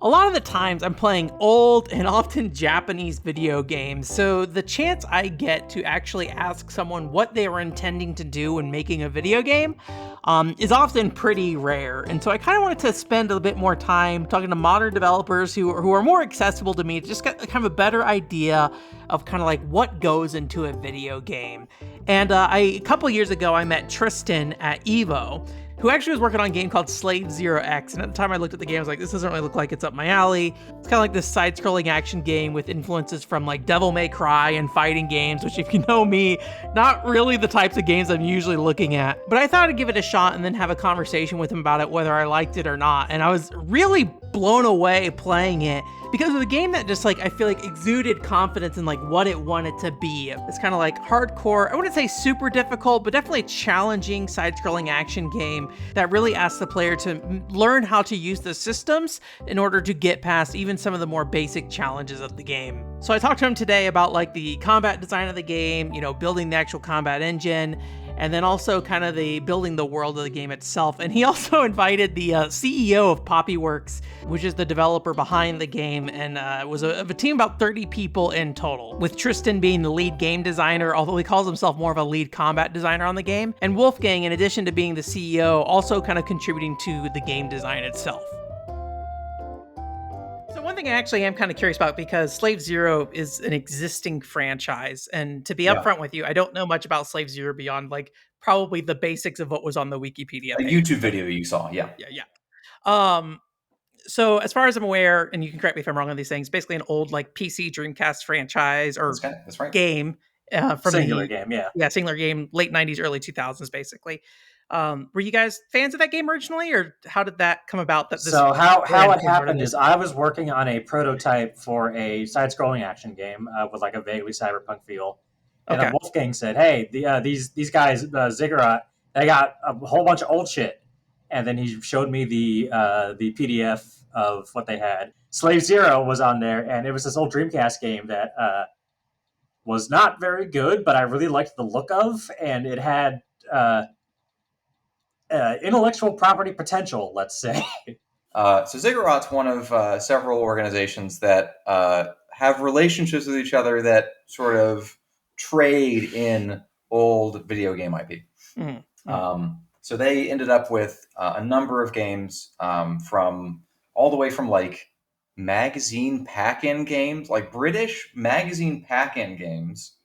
A lot of the times I'm playing old and often Japanese video games, so the chance I get to actually ask someone what they were intending to do when making a video game is often pretty rare. And so I kind of wanted to spend a bit more time talking to modern developers who are more accessible to me to just get kind of a better idea of kind of like what goes into a video game. And a couple years ago, I met Tristan at Evo, who actually was working on a game called Slave Zero X. And at the time I looked at the game, I was like, this doesn't really look like it's up my alley. It's kind of like this side-scrolling action game with influences from like Devil May Cry and fighting games, which if you know me, not really the types of games I'm usually looking at. But I thought I'd give it a shot and then have a conversation with him about it, whether I liked it or not. And I was really blown away playing it because of a game that just like, I feel like exuded confidence in like what it wanted to be. It's kind of like hardcore, I wouldn't say super difficult, but definitely a challenging side-scrolling action game that really asks the player to learn how to use the systems in order to get past even some of the more basic challenges of the game. So I talked to him today about like the combat design of the game, you know, building the actual combat engine, and then also kind of the building the world of the game itself. And he also invited the CEO of Poppyworks, which is the developer behind the game, and was of a team about 30 people in total, with Tristan being the lead game designer, although he calls himself more of a lead combat designer on the game, and Wolfgang, in addition to being the CEO, also kind of contributing to the game design itself. So one thing I actually am kind of curious about, because Slave Zero is an existing franchise, and to be upfront with you, I don't know much about Slave Zero beyond like probably the basics of what was on the Wikipedia A page. YouTube video you saw, yeah. So as far as I'm aware, and you can correct me if I'm wrong on these things, basically an old like PC Dreamcast franchise or That's right. game from singular game, singular game, late 90s, early 2000s, basically. Were you guys fans of that game originally, or how did that come about? So how it happened is I was working on a prototype for a side-scrolling action game with like a vaguely cyberpunk feel, and Wolfgang said, "Hey, these guys, Ziggurat, they got a whole bunch of old shit," and then he showed me the PDF of what they had. Slave Zero was on there, and it was this old Dreamcast game that was not very good, but I really liked the look of, and it had intellectual property potential, let's say. So Ziggurat's one of several organizations that have relationships with each other that sort of trade in old video game IP. Mm-hmm. So they ended up with a number of games from all the way from like magazine pack-in games, like British magazine pack-in games,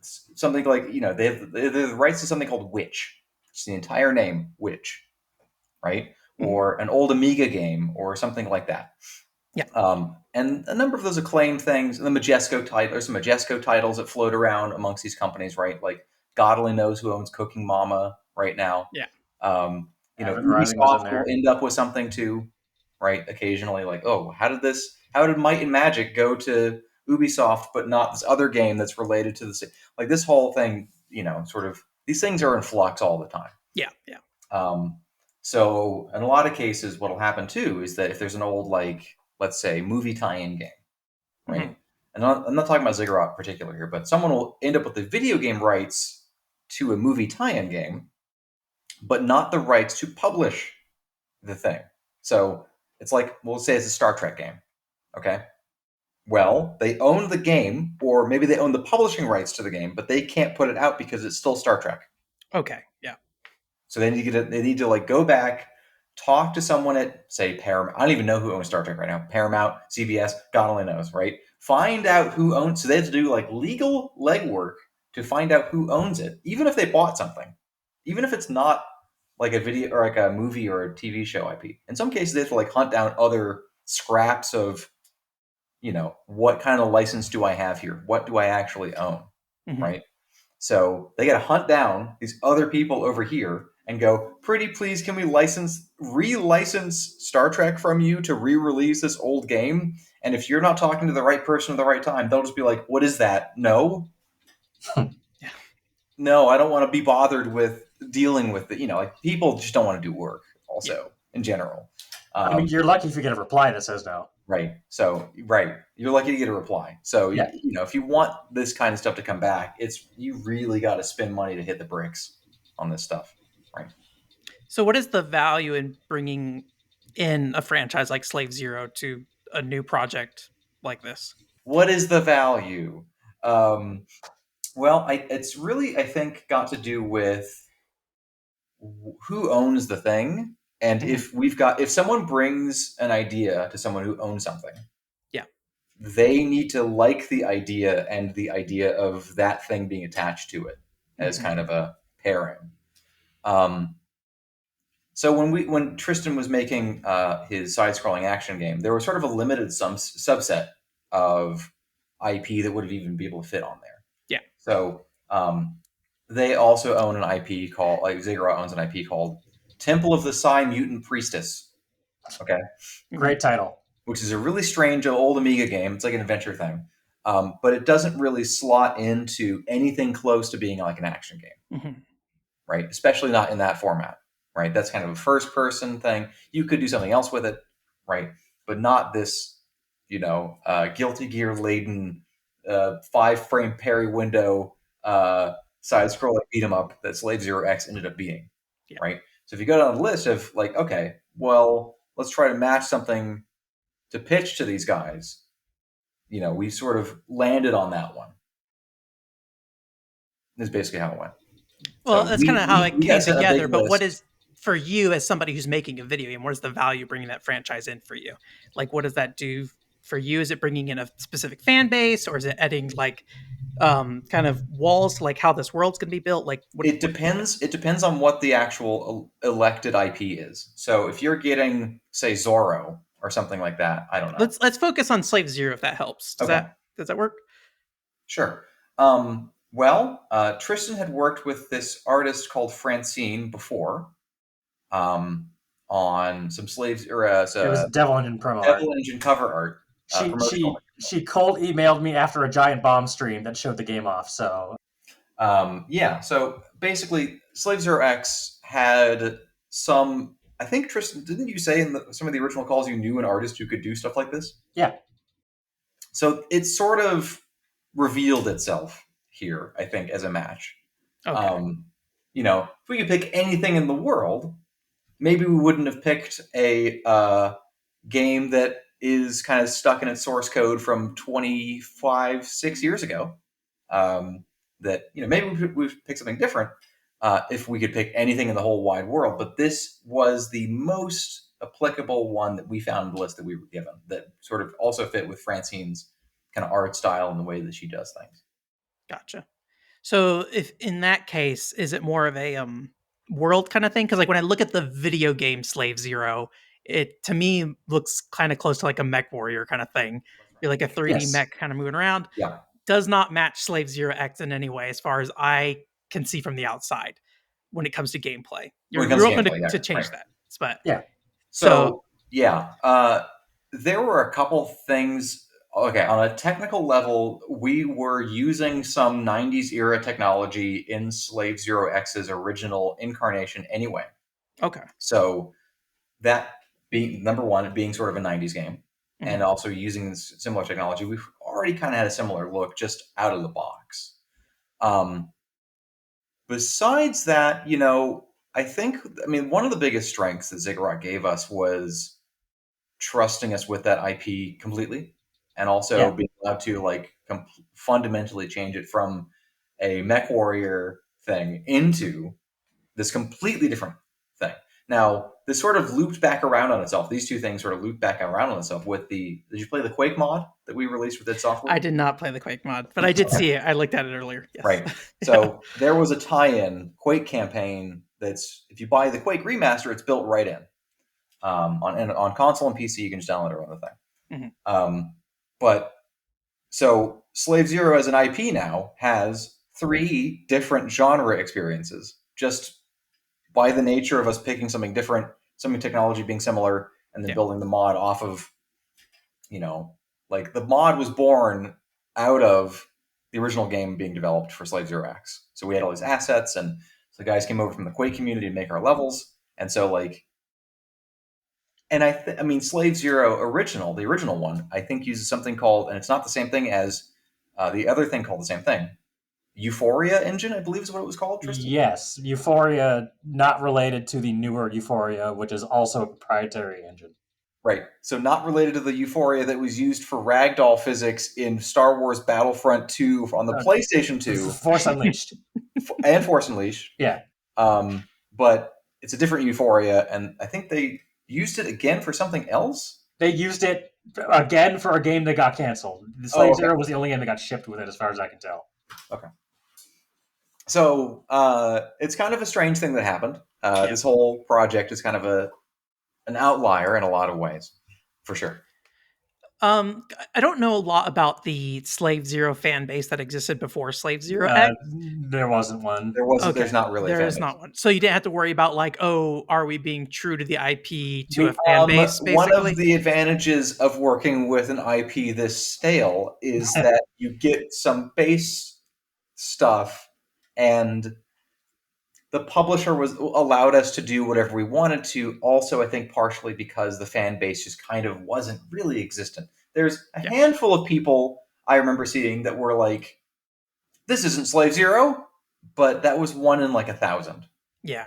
something like, you know, they have the rights to something called Witch. It's the entire name, Witch, right? Or an old Amiga game or something like that. Yeah. And a number of those acclaimed things, the Majesco title, there's some Majesco titles that float around amongst these companies, right? Like God only knows who owns Cooking Mama right now. Yeah. You know, Ubisoft will end up with something too, right? Occasionally, like, oh, how did Might and Magic go to Ubisoft, but not this other game that's related to this? Like this whole thing, you know, sort of, these things are in flux all the time. Yeah. Yeah. So in a lot of cases, what'll happen too is that if there's an old, like, let's say, movie tie-in game, right? Mm-hmm. And I'm not talking about Ziggurat in particular here, but someone will end up with the video game rights to a movie tie-in game, but not the rights to publish the thing. So it's like, we'll say it's a Star Trek game, okay? Well, they own the game, or maybe they own the publishing rights to the game, but they can't put it out because it's still Star Trek. Okay, yeah. So they need to like go back, talk to someone at, say, Paramount. I don't even know who owns Star Trek right now. Paramount, CBS, God only knows, right? Find out who owns. So they have to do like legal legwork to find out who owns it, even if they bought something, even if it's not like a video or like a movie or a TV show IP. In some cases, they have to like hunt down other scraps of, you know, what kind of license do I have here? What do I actually own, right? So they got to hunt down these other people over here and go, pretty please, can we re-license Star Trek from you to re-release this old game? And if you're not talking to the right person at the right time, they'll just be like, what is that? No. No, I don't want to be bothered with dealing with it. You know, like people just don't want to do work also in general. I mean, you're lucky if you get a reply that says no. Right. So, right. You're lucky to get a reply. So, you know, if you want this kind of stuff to come back, you really got to spend money to hit the bricks on this stuff. Right. So what is the value in bringing in a franchise like Slave Zero to a new project like this? What is the value? Well, it's really, I think, got to do with who owns the thing, and if someone brings an idea to someone who owns something, Yeah. they need to like the idea and the idea of that thing being attached to it as kind of a pairing. So when Tristan was making his side-scrolling action game, there was sort of a limited subset of IP that would have even been able to fit on there. Yeah. So they also own an IP called, like Ziggurat owns an IP called Temple of the Psy Mutant Priestess. Okay. Great title. Which is a really strange old Amiga game. It's like an adventure thing. But it doesn't really slot into anything close to being like an action game. Right? Especially not in that format. Right? That's kind of a first-person thing. You could do something else with it, right? But not this, Guilty Gear-laden 5-frame parry window side-scrolling beat-em-up that Slave Zero X ended up being, right? So if you go down the list of like, okay, well, let's try to match something to pitch to these guys. We sort of landed on that one. That's basically how it went. Well, that's kind of how it came together. But what is, for you as somebody who's making a video game, what is the value bringing that franchise in for you? Like, what does that do for you? Is it bringing in a specific fan base, or is it adding like kind of walls, like how this world's going to be built? Like, it depends. It depends on what the actual elected IP is. So if you're getting, say, Zorro or something like that, I don't know. Let's focus on Slave Zero if that helps. Does that work? Sure. Well, Tristan had worked with this artist called Francine before, on some Slaves, or it was Devil Engine promo Devil Engine cover art. She cold emailed me after a giant bomb stream that showed the game off. So, so basically, Slave Zero X had some. I think Tristan, didn't you say in some of the original calls you knew an artist who could do stuff like this? Yeah. So it sort of revealed itself here, I think, as a match. Okay. If we could pick anything in the world, maybe we wouldn't have picked a game that is kind of stuck in its source code from 6 years ago. That maybe we've picked something different if we could pick anything in the whole wide world. But this was the most applicable one that we found in the list that we were given, that sort of also fit with Francine's kind of art style and the way that she does things. Gotcha. So if in that case, is it more of a world kind of thing? Because like when I look at the video game Slave Zero, it to me looks kind of close to like a Mech Warrior kind of thing. You're like a 3D mech kind of moving around. Yeah. Does not match Slave Zero X in any way, as far as I can see from the outside. When it comes to gameplay, you're open to change that. But yeah. So there were a couple things. Okay, on a technical level, we were using some 90s era technology in Slave Zero X's original incarnation anyway. Okay. So that being number one, it being sort of a 90s game, and also using similar technology, we've already kind of had a similar look just out of the box. Besides that, one of the biggest strengths that Ziggurat gave us was trusting us with that IP completely, and also being allowed to fundamentally change it from a Mech Warrior thing into this completely different thing. Now, this sort of looped back around on itself. These two things sort of looped back around on itself with did you play the Quake mod that we released with id Software? I did not play the Quake mod, but I did see it. I looked at it earlier. Yes. Right. So there was a tie-in Quake campaign that's, if you buy the Quake remaster, it's built right in. On console and PC, you can just download it on the thing. But so Slave Zero as an IP now has 3 different genre experiences, just by the nature of us picking something different, something technology being similar, and then building the mod off of, the mod was born out of the original game being developed for Slave Zero X. So we had all these assets, and the guys came over from the Quake community to make our levels. And so Slave Zero original, the original one, I think uses something called, and it's not the same thing as the other thing called the same thing, Euphoria engine, I believe is what it was called, Tristan? Yes, Euphoria, not related to the newer Euphoria, which is also a proprietary engine. Right. So not related to the euphoria that was used for ragdoll physics in Star Wars Battlefront 2 on the PlayStation 2 Force Unleashed. and Force Unleashed. Yeah. But it's a different euphoria, and I think they used it again for something else. They used it again for a game that got canceled. The Slave Zero was the only game that got shipped with it, as far as I can tell. Okay. So it's kind of a strange thing that happened. This whole project is kind of an outlier in a lot of ways, for sure. I don't know a lot about the Slave Zero fan base that existed before Slave Zero X. There wasn't one. There's not really. There is not one. So you didn't have to worry about like, oh, are we being true to the IP to a fan base? Basically, one of the advantages of working with an IP this stale is that you get some base stuff, and the publisher allowed us to do whatever we wanted to. Also, I think partially because the fan base just kind of wasn't really existent. There's a handful of people I remember seeing that were like, "This isn't Slave Zero," but that was one in like 1,000. Yeah.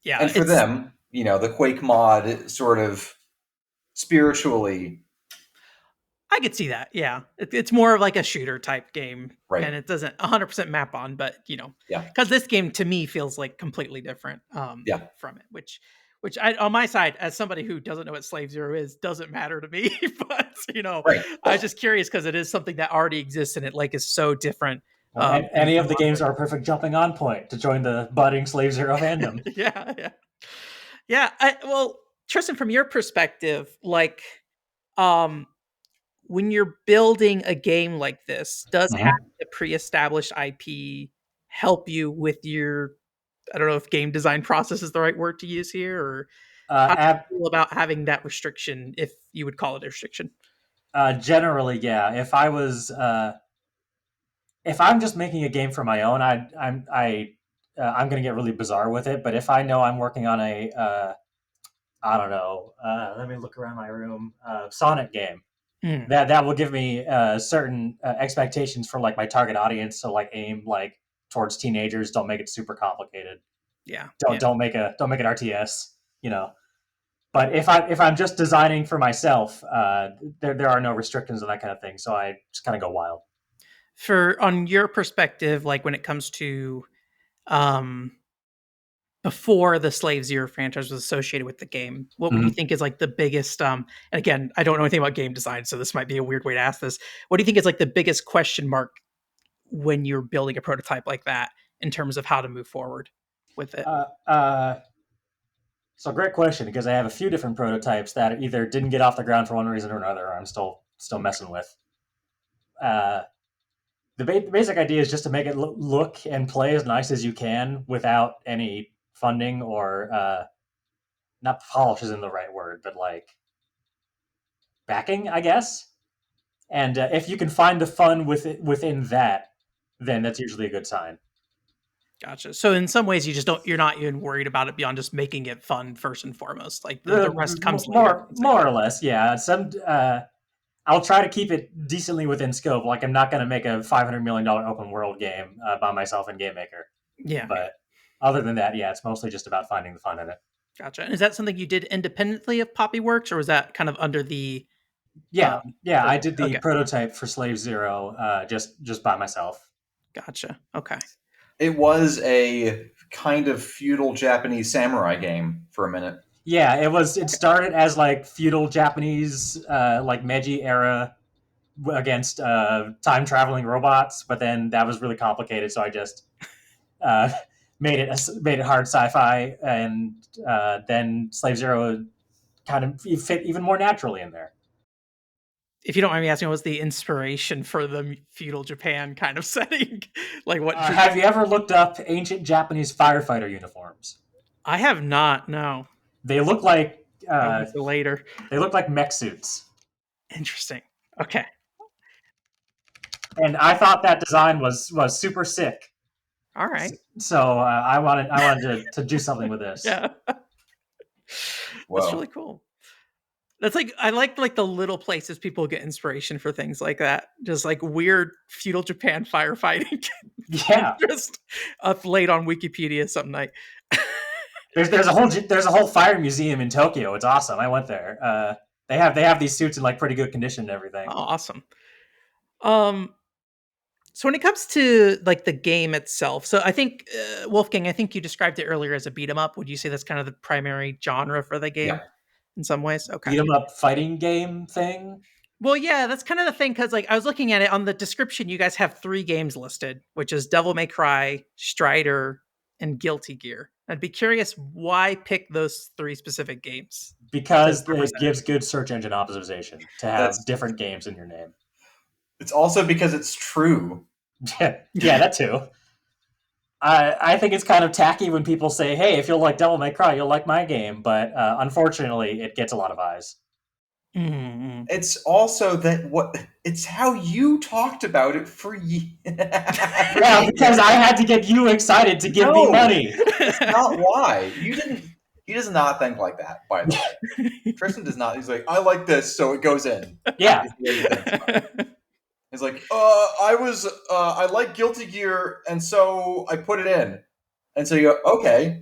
And for them, the Quake mod sort of spiritually. I could see that. Yeah. It's more of like a shooter type game. Right. And it doesn't 100% map on, but because this game to me feels like completely different from it, which I, on my side, as somebody who doesn't know what Slave Zero is, doesn't matter to me. But, I was just curious because it is something that already exists and it like is so different. Any of the games are a perfect jumping on point to join the budding Slave Zero fandom. Yeah. Well, Tristan, from your perspective, like, when you're building a game like this, does having a pre-established IP help you with your, I don't know if game design process is the right word to use here, or how do you feel about having that restriction, if you would call it a restriction? Generally, yeah. If I'm just making a game for my own, I'm going to get really bizarre with it. But if I know I'm working on a, I don't know, let me look around my room, Sonic game. That will give me certain expectations for like my target audience. So like aim like towards teenagers. Don't make it super complicated. Don't make it RTS. But if I'm just designing for myself, there are no restrictions on that kind of thing. So I just kind of go wild. On your perspective, like when it comes to before the Slave Zero franchise was associated with the game, what would you think is like the biggest, and again, I don't know anything about game design, so this might be a weird way to ask this. What do you think is like the biggest question mark when you're building a prototype like that in terms of how to move forward with it? So great question, because I have a few different prototypes that either didn't get off the ground for one reason or another, or I'm still messing with. The basic idea is just to make it look and play as nice as you can without any funding or not polish isn't the right word, but like backing, I guess. And if you can find the fun within that, then that's usually a good sign. Gotcha. So in some ways, you're not even worried about it beyond just making it fun first and foremost. Like the rest comes later. More or less, yeah. I'll try to keep it decently within scope. Like I'm not going to make a $500 million open world game by myself in Game Maker. Yeah. But other than that, yeah, it's mostly just about finding the fun in it. Gotcha. And is that something you did independently of Poppyworks, or was that kind of under the? Yeah, I did the prototype for Slave Zero just by myself. Gotcha. Okay. It was a kind of feudal Japanese samurai game for a minute. Yeah, it started as like feudal Japanese, like Meiji era against time traveling robots, but then that was really complicated, so I just made it hard sci-fi, and then Slave Zero kind of fit even more naturally in there. If you don't mind me asking, what was the inspiration for the feudal Japan kind of setting? Like, what? Have you ever looked up ancient Japanese firefighter uniforms? I have not. No. They look like later. They look like mech suits. Interesting. Okay. And I thought that design was super sick. All right. So I wanted to do something with this. Yeah. That's really cool. That's like, I like the little places people get inspiration for things like that. Just like weird feudal Japan firefighting. Yeah. Just up late on Wikipedia some night. There's a whole fire museum in Tokyo. It's awesome. I went there. They have these suits in like pretty good condition and everything. Oh, awesome. So when it comes to like the game itself, so I think Wolfgang, I think you described it earlier as a beat 'em up. Would you say that's kind of the primary genre for the game in some ways? Okay. Beat 'em up fighting game thing. Well, yeah, that's kind of the thing because, like, I was looking at it on the description. You guys have 3 games listed, which is Devil May Cry, Strider, and Guilty Gear. I'd be curious why pick those 3 specific games. Because it gives good search engine optimization to have different games in your name. It's also because it's true. Yeah, that too. I think it's kind of tacky when people say, "Hey, if you'll like Devil May Cry, you'll like my game." But unfortunately, it gets a lot of eyes. Mm-hmm. It's also it's how you talked about it for years. Yeah, because I had to get you excited to give me money. That's not why. He does not think like that, by the way. Tristan does not. He's like, I like this, so it goes in. Yeah. He's like, I like Guilty Gear, and so I put it in. And so you go, okay.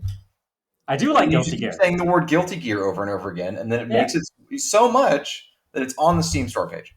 I do like Guilty Gear. Saying the word Guilty Gear over and over again, and then it makes it so much that it's on the Steam store page.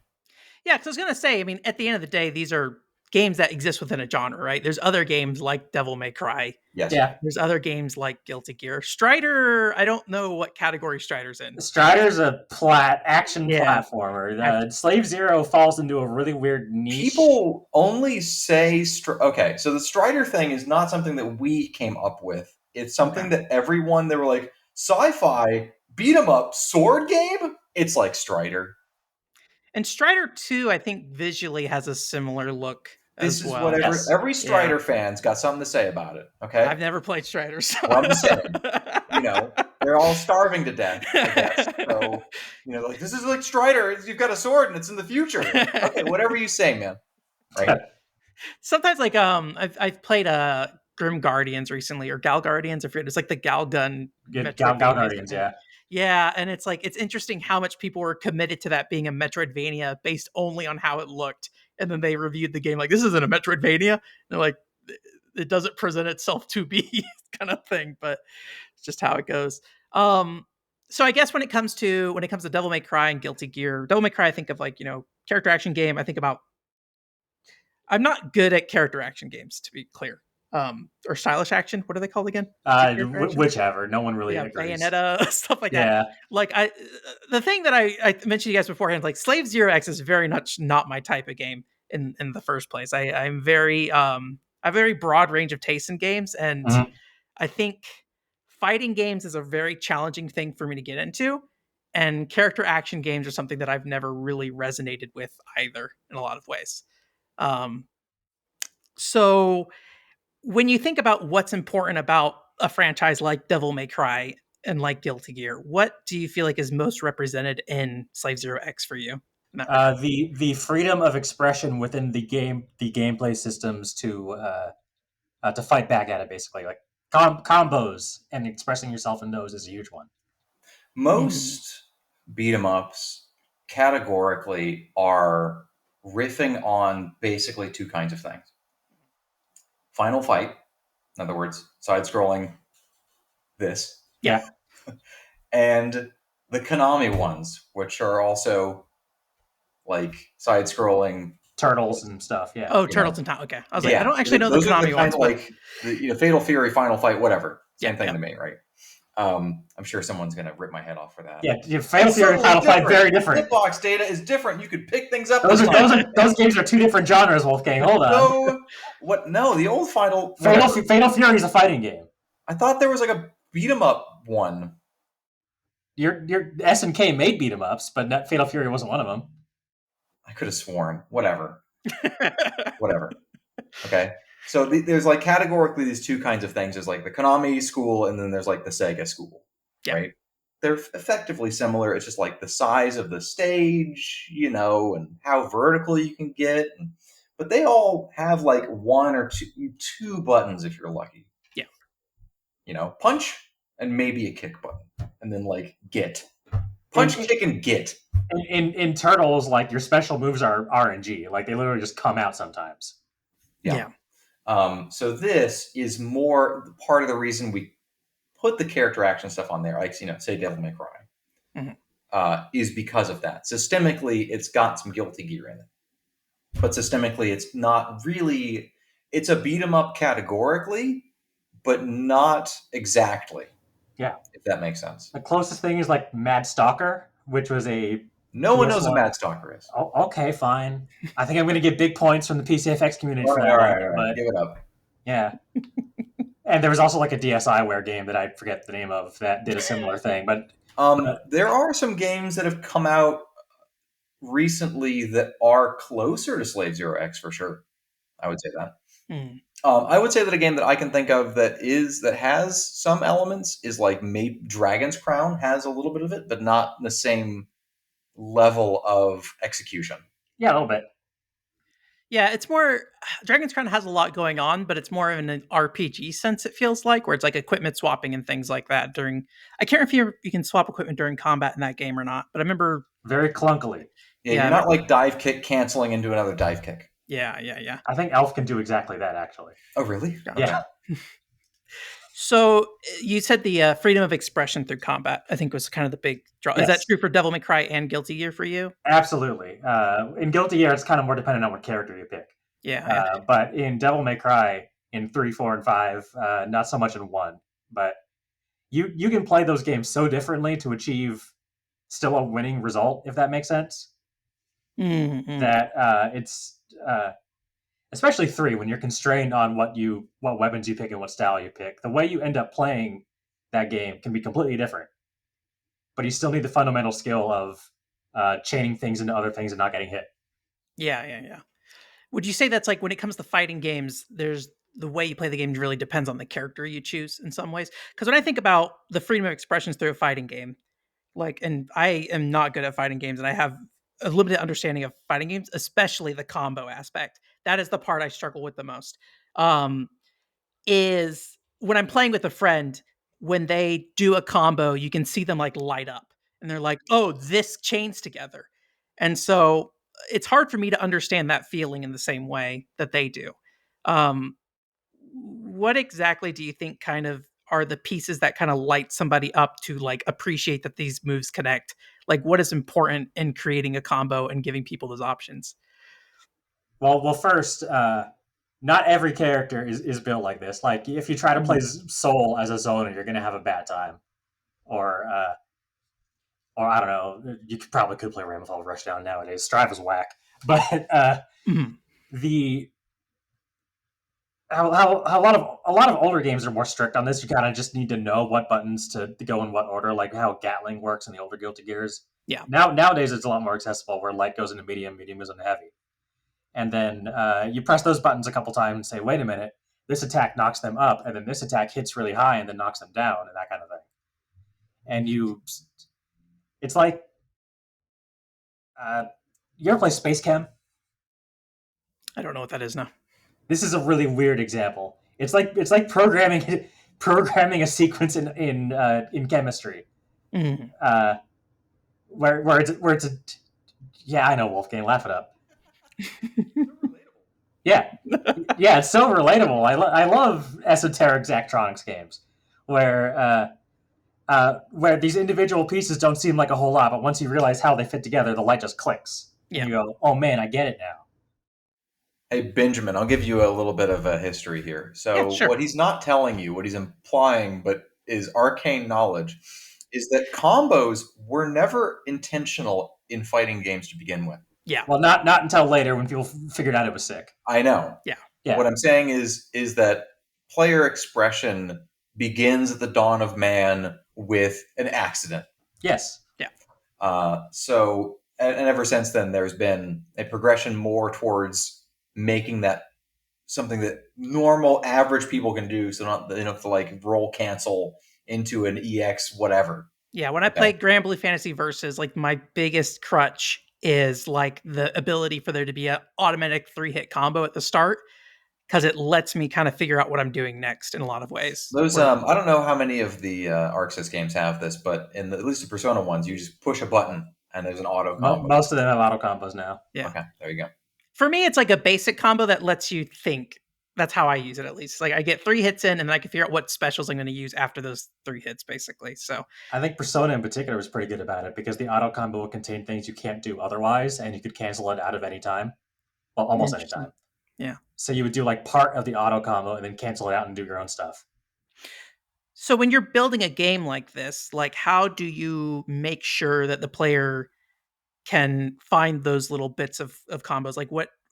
Yeah, because I was going to say, I mean, at the end of the day, these are games that exist within a genre, right? There's other games like Devil May Cry. Yes. Yeah. There's other games like Guilty Gear. Strider, I don't know what category Strider's in. Strider's a action platformer. Slave Zero falls into a really weird niche. People only say... Okay, so the Strider thing is not something that we came up with. It's something that everyone, they were like, sci-fi, beat-em-up, sword game? It's like Strider. And Strider 2, I think, visually has a similar look. This is what every Strider fan's got something to say about it. Okay, I've never played Strider, so well, I'm just saying. They're all starving to death, I guess. So, like, this is like Strider. You've got a sword and it's in the future. Okay, whatever you say, man. Right. Sometimes, like, I've played Grim Guardians recently, or Gal Guardians. I forget. It's like the Gal Gun. Gal Guardians, yeah. Yeah, and it's like, it's interesting how much people were committed to that being a Metroidvania based only on how it looked. And then they reviewed the game like, this isn't a Metroidvania. And they're like, it doesn't present itself to be kind of thing, but it's just how it goes. So I guess when it comes to Devil May Cry and Guilty Gear, Devil May Cry, I think of like, character action game. I think about, I'm not good at character action games, to be clear. Or stylish action. What are they called again? Whichever. No one really agrees. Bayonetta, stuff like that. Like the thing that I mentioned to you guys beforehand, like Slave Zero X is very much not my type of game in the first place. I'm very I have a very broad range of tastes in games, and I think fighting games is a very challenging thing for me to get into. And character action games are something that I've never really resonated with either in a lot of ways. So when you think about what's important about a franchise like Devil May Cry and like Guilty Gear, what do you feel like is most represented in Slave Zero X for you? The freedom of expression within the gameplay systems to fight back at it, basically, like combos and expressing yourself in those is a huge one. Most beat 'em ups categorically are riffing on basically 2 kinds of things. Final fight, in other words, side-scrolling this. Yeah. And the Konami ones, which are also like side-scrolling Turtles and stuff. Yeah. Oh, Turtles and Time. Okay. I was like, I don't actually know the Konami ones. Like Fatal Fury, Final Fight, whatever. Same thing to me, right? I'm sure someone's going to rip my head off for that. Yeah, Fatal Fury and Final Fight, very different. Hitbox data is different. You could pick things up. Those games are 2 different genres, Wolfgang. Hold on. No, the old Fatal Fury is a fighting game. I thought there was like a beat 'em up one. Your SNK made beat 'em ups, but Fatal Fury wasn't one of them. I could have sworn. Whatever. Okay. So there's like categorically these 2 kinds of things. There's like the Konami school, and then there's like the Sega school, right? They're effectively similar. It's just like the size of the stage, and how vertical you can get. But they all have like 1 or 2 buttons if you're lucky. Yeah. Punch and maybe a kick button, and then like get. Punch, kick, and get. In Turtles, like your special moves are RNG. Like they literally just come out sometimes. Yeah. So this is more part of the reason we put the character action stuff on there, like say Devil May Cry, is because of that. Systemically, it's got some Guilty Gear in it, but systemically, it's not really. It's a beat 'em up categorically, but not exactly. Yeah, if that makes sense. The closest thing is like Mad Stalker, which was a No one knows PS1. what Mad Stalker is. Oh, okay, fine. I think I'm going to get big points from the PCFX community All for right, that all one. right, all right. But Give it up. yeah. And there was also like a DSiWare game that I forget the name of that did a similar thing. But there are some games that have come out recently that are closer to Slave Zero X for sure. I would say that. I would say that a game that I can think of that has some elements is like maybe Dragon's Crown has a little bit of it, but not the same level of execution. Yeah, a little bit. Yeah, it's more Dragon's Crown has a lot going on, but it's more in an RPG sense, it feels like, where it's like equipment swapping and things like that during I can't remember if you can swap equipment during combat in that game or not, but I remember very clunkily. Yeah, you're not like dive kick canceling into another dive kick. Yeah. I think Elf can do exactly that, actually. Oh, really? Yeah. So you said the freedom of expression through combat, I think, was kind of the big draw. Yes. Is that true for Devil May Cry and Guilty Gear for you? Absolutely. In Guilty Gear, it's kind of more dependent on what character you pick. Yeah. But in Devil May Cry, in 3, 4, and 5, not so much in 1. But you can play those games so differently to achieve still a winning result, if that makes sense. Mm-hmm. That it's especially 3 when you're constrained on what weapons you pick and what style you pick. The way you end up playing that game can be completely different, but you still need the fundamental skill of chaining things into other things and not getting hit. Yeah. Would you say that's like when it comes to fighting games, there's the way you play the game really depends on the character you choose in some ways? Because when I think about the freedom of expressions through a fighting game, and I am not good at fighting games, and I have a limited understanding of fighting games, especially the combo aspect. That is the part I struggle with the most. Is when I'm playing with a friend, when they do a combo, you can see them like light up, and they're like, "Oh, this chains together," and so it's hard for me to understand that feeling in the same way that they do. What exactly do you think kind of are the pieces that kind of light somebody up to like appreciate that these moves connect? Like what is important in creating a combo and giving people those options? Well, first, not every character is built like this. Like if you try to play Soul as a zoner, you're going to have a bad time. Or I don't know, you probably could play Ramethal Rushdown nowadays. Strive is whack. But a lot of older games are more strict on this. You kind of just need to know what buttons to go in what order, like how Gatling works in the older Guilty Gears. Yeah. Nowadays it's a lot more accessible, where light goes into medium, medium goes into heavy, and then you press those buttons a couple times and say, "Wait a minute, this attack knocks them up, and then this attack hits really high and then knocks them down," and that kind of thing. And it's like, you ever play Space Chem? I don't know what that is now. This is a really weird example. It's like programming a sequence in chemistry, where it's a yeah, I know, Wolfgang, laugh it up. yeah, it's so relatable. I love esoteric Zachtronics games where these individual pieces don't seem like a whole lot, but once you realize how they fit together, the light just clicks. Yeah. And you go, "Oh man, I get it now." Hey, Benjamin, I'll give you a little bit of a history here. So What he's not telling you, what he's implying, but is arcane knowledge, is that combos were never intentional in fighting games to begin with. Yeah. Well, not until later when people figured out it was sick. I know. Yeah. What I'm saying is that player expression begins at the dawn of man with an accident. Yes. Yeah. So, and ever since then, there's been a progression more towards making that something that normal average people can do, so not to like roll cancel into an EX whatever. Yeah, when I play Grand Blue Fantasy Versus, like my biggest crutch is like the ability for there to be an automatic 3-hit combo at the start, because it lets me kind of figure out what I'm doing next in a lot of ways. Those I don't know how many of the ArcSys games have this, but in at least the Persona ones, you just push a button and there's an auto combo. Most of them have auto combos now. Yeah. Okay, there you go. For me, it's like a basic combo that lets you think That's how I use it, at least. Like I get 3 hits in, and then I can figure out what specials I'm going to use after those 3 hits, basically. So I think Persona in particular was pretty good about it because the auto combo will contain things you can't do otherwise, and you could cancel it out of any time. Well, almost any interesting. time. Yeah. So you would do like part of the auto combo and then cancel it out and do your own stuff. So when you're building a game like this, like how do you make sure that the player can find those little bits of combos? Like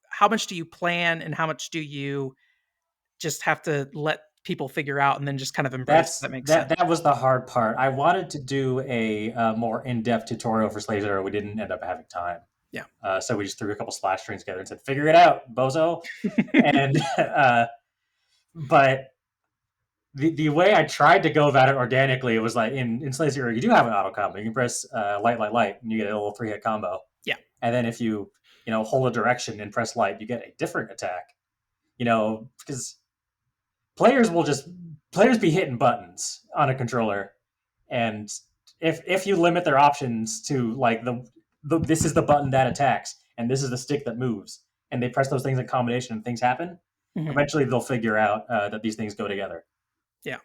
how much do you plan and how much do you just have to let people figure out and then just kind of embrace? If that makes sense. That was the hard part. I wanted to do a more in-depth tutorial for Slave Zero. We didn't end up having time. Yeah. So we just threw a couple splash screens together and said, "Figure it out, bozo." And but the way I tried to go about it organically, it was like in Slave Zero, you do have an auto combo. You can press light, and you get a little 3-hit combo. Yeah. And then if you hold a direction and press light, you get a different attack. Because players be hitting buttons on a controller, and if you limit their options to like this is the button that attacks and this is the stick that moves, and they press those things in combination and things happen, eventually they'll figure out that these things go together. Yeah.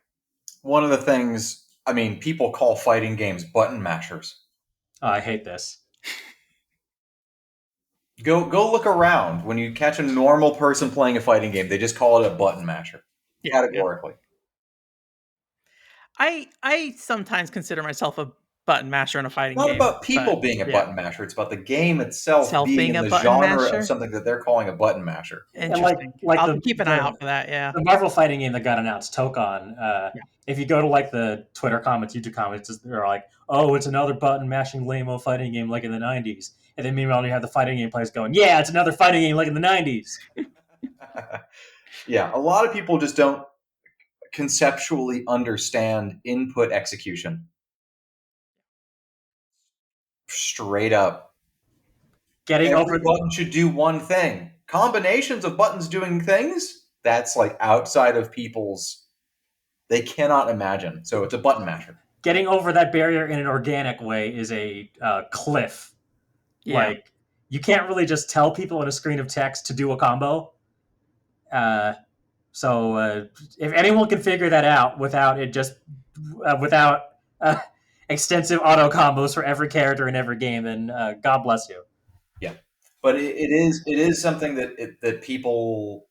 One of the things, I mean, people call fighting games button mashers. I hate this. Go look around. When you catch a normal person playing a fighting game, they just call it a button masher. Categorically. I sometimes consider myself a button masher in a fighting game. It's not about people being a button masher. It's about the game itself being in the genre of something that they're calling a button masher. Interesting. Like I'll keep an eye out for that, yeah. The Marvel fighting game that got announced, Tokon, if you go to like the Twitter comments, YouTube comments, they're like, oh, it's another button mashing lame-o fighting game like in the 90s. And then meanwhile, you have the fighting game players going, yeah, it's another fighting game like in the 90s. Yeah, a lot of people just don't conceptually understand input execution. Straight up. Every button should do one thing. Combinations of buttons doing things, that's like outside of people's, they cannot imagine. So it's a button masher. Getting over that barrier in an organic way is a cliff. Yeah. Like, you can't really just tell people in a screen of text to do a combo. So if anyone can figure that out without extensive auto combos for every character in every game, then God bless you. Yeah, but it is something that people,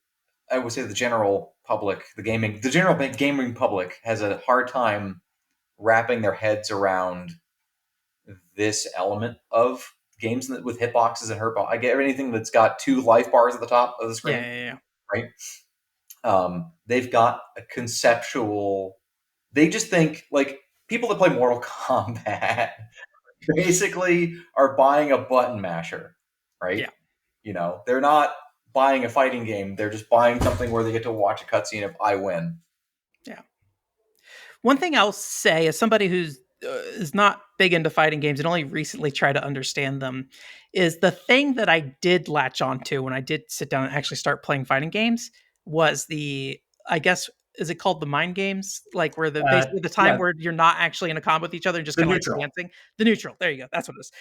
I would say the general public, the general gaming public has a hard time wrapping their heads around this element of games with hitboxes and hurt. I get anything that's got 2 life bars at the top of the screen. Yeah. Right. They've got a conceptual. They just think like people that play Mortal Kombat basically are buying a button masher, right? Yeah. They're not buying a fighting game. They're just buying something where they get to watch a cutscene if I win. Yeah. One thing I'll say as somebody who's is not big into fighting games and only recently try to understand them is the thing that I did latch onto when I did sit down and actually start playing fighting games was I guess, is it called the mind games? Like where basically the time where you're not actually in a combo with each other and just kind of like dancing. The neutral. There you go. That's what it is.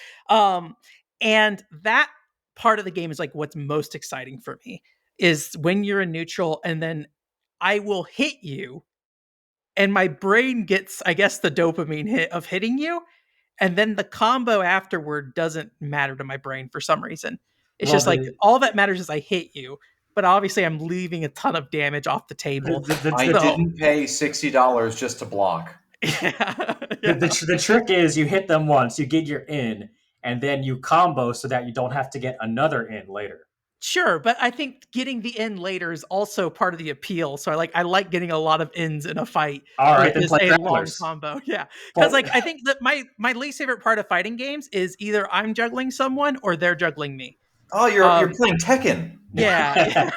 And that part of the game is like what's most exciting for me is when you're in neutral and then I will hit you and my brain gets, I guess, the dopamine hit of hitting you. And then the combo afterward doesn't matter to my brain for some reason. It's just like all that matters is I hit you. But obviously, I'm leaving a ton of damage off the table. I didn't pay $60 just to block. Yeah. The trick is you hit them once, you get your in, and then you combo so that you don't have to get another in later. Sure, but I think getting the in later is also part of the appeal. So I like getting a lot of ins in a fight. All right, then play a long combo. Yeah, because like I think that my least favorite part of fighting games is either I'm juggling someone or they're juggling me. Oh, you're playing Tekken. Yeah,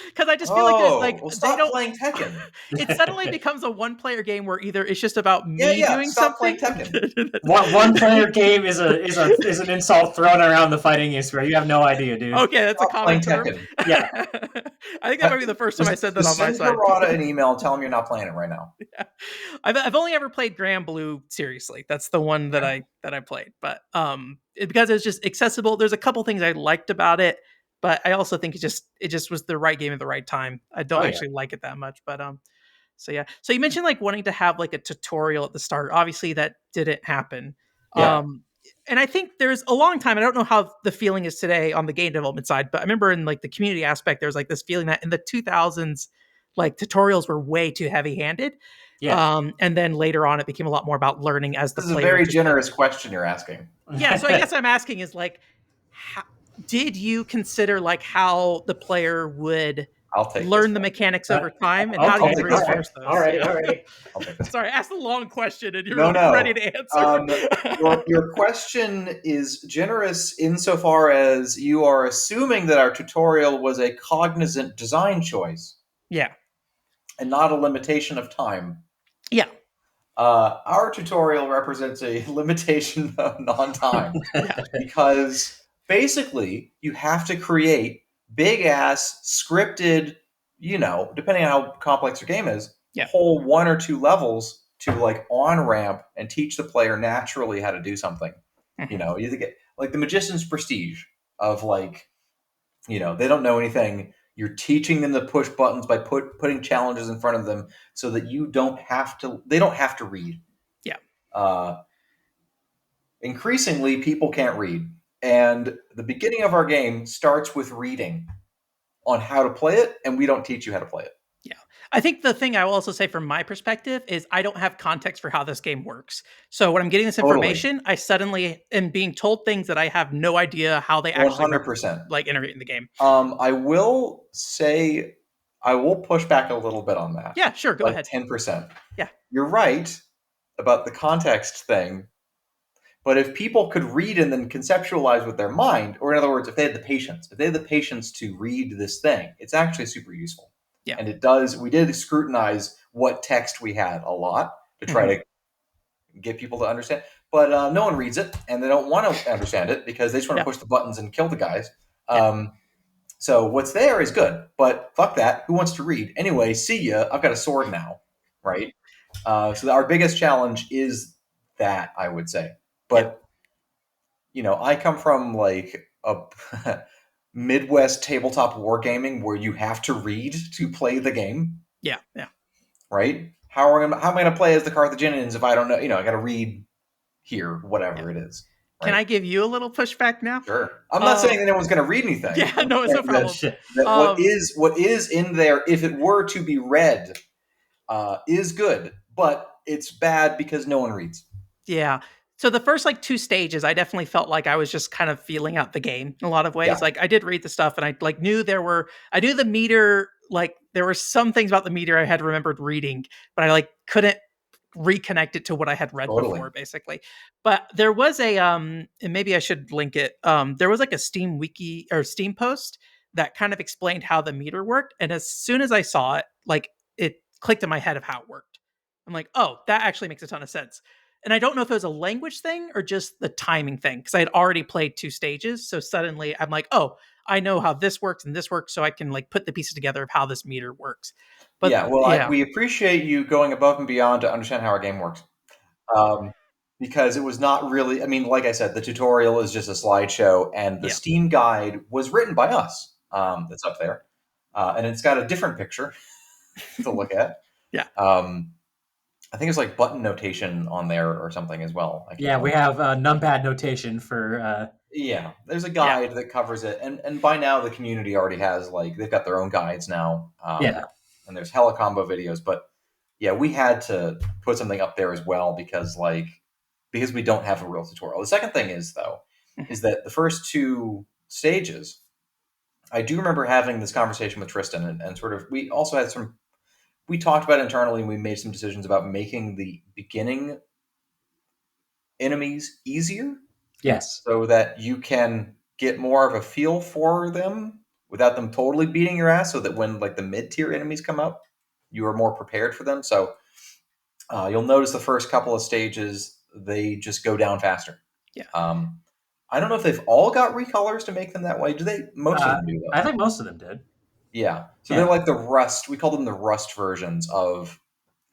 because I just feel like stop playing Tekken. It suddenly becomes a one-player game where either it's just about me doing stop something. Playing Tekken. One-player game is an insult thrown around the fighting industry. You have no idea, dude. Okay, that's stop a common term. Tekken. Yeah, I think that might be the first time I said that on my side. Send Murata an email and tell him you're not playing it right now. Yeah. I've only ever played Grand Blue seriously. That's the one that I played, but because it's just accessible. There's a couple things I liked about it. but I also think it just was the right game at the right time. I don't actually like it that much, but so yeah. So you mentioned like wanting to have like a tutorial at the start. Obviously that didn't happen. Yeah. And I think there's a long time, I don't know how the feeling is today on the game development side, but I remember in like the community aspect, there's like this feeling that in the 2000s, like tutorials were way too heavy handed. Yeah. And then later on, it became a lot more about learning as the This is a player. very generous question you're asking. Yeah. So I guess I'm asking is like, did you consider like how the player would I'll take learn this the one. mechanics over time, and Okay. how do you take this reinforce those? All right. Yeah. All right. I'll take this. Sorry, I asked a long question, and you're No, like no. ready to answer. Your question is generous insofar as you are assuming that our tutorial was a cognizant design choice. Yeah. And not a limitation of time. Yeah. Our tutorial represents a limitation of non-time. Yeah. Because basically you have to create big-ass scripted, depending on how complex your game is, whole 1 or 2 levels to like on-ramp and teach the player naturally how to do something. Mm-hmm. You get like the magician's prestige of like, they don't know anything. You're teaching them to push buttons by putting challenges in front of them so that they don't have to read. Yeah. Increasingly, people can't read. And the beginning of our game starts with reading on how to play it, and we don't teach you how to play it. Yeah. I think the thing I will also say from my perspective is I don't have context for how this game works. So when I'm getting this information, I suddenly am being told things that I have no idea how they actually 100%. like integrate in the game. I will say, I will push back a little bit on that. Yeah, sure. Go ahead. 10%. Yeah. You're right about the context thing. But if people could read and then conceptualize with their mind, or in other words, if they had the patience to read this thing, it's actually super useful. Yeah. And we did scrutinize what text we had a lot to try to get people to understand. But no one reads it, and they don't want to understand it because they just want to push the buttons and kill the guys. So what's there is good, but fuck that. Who wants to read? Anyway, see ya. I've got a sword now, right? So our biggest challenge is that, I would say. But, I come from like a Midwest tabletop wargaming where you have to read to play the game. Yeah, yeah. Right? How am I going to play as the Carthaginians if I don't know? I got to read here, whatever it is. Right? Can I give you a little pushback now? Sure. I'm not saying that anyone's going to read anything. Yeah, no, it's no problem. That what is in there, if it were to be read, is good, but it's bad because no one reads. Yeah. So the first like 2 stages, I definitely felt like I was just kind of feeling out the game in a lot of ways. Yeah. Like I did read the stuff and I like I knew the meter, like there were some things about the meter I had remembered reading, but I like couldn't reconnect it to what I had read before, basically. But there was and maybe I should link it. There was like a Steam wiki or Steam post that kind of explained how the meter worked. And as soon as I saw it, like it clicked in my head of how it worked. I'm like, oh, that actually makes a ton of sense. And I don't know if it was a language thing or just the timing thing, because I had already played 2 stages. So suddenly I'm like, oh, I know how this works and this works, so I can like put the pieces together of how this meter works. But we appreciate you going above and beyond to understand how our game works. Because it was not really, I mean, like I said, the tutorial is just a slideshow, and the Steam guide was written by us. That's up there. And it's got a different picture to look at. Yeah. I think it's like button notation on there or something as well. Yeah, we have numpad notation for... Yeah, there's a guide that covers it. And by now the community already has, like, they've got their own guides now. And there's hella combo videos. But yeah, we had to put something up there as well because we don't have a real tutorial. The second thing is, though, is that the first 2 stages, I do remember having this conversation with Tristan and sort of, we also had we talked about it internally, and we made some decisions about making the beginning enemies easier. Yes. So that you can get more of a feel for them without them totally beating your ass, so that when like the mid-tier enemies come up, you are more prepared for them. So you'll notice the first couple of stages, they just go down faster. Yeah. I don't know if they've all got recolors to make them that way. Do they? Most of them do, though. I think most of them did. Yeah. So they're like the Rust. We call them the Rust versions of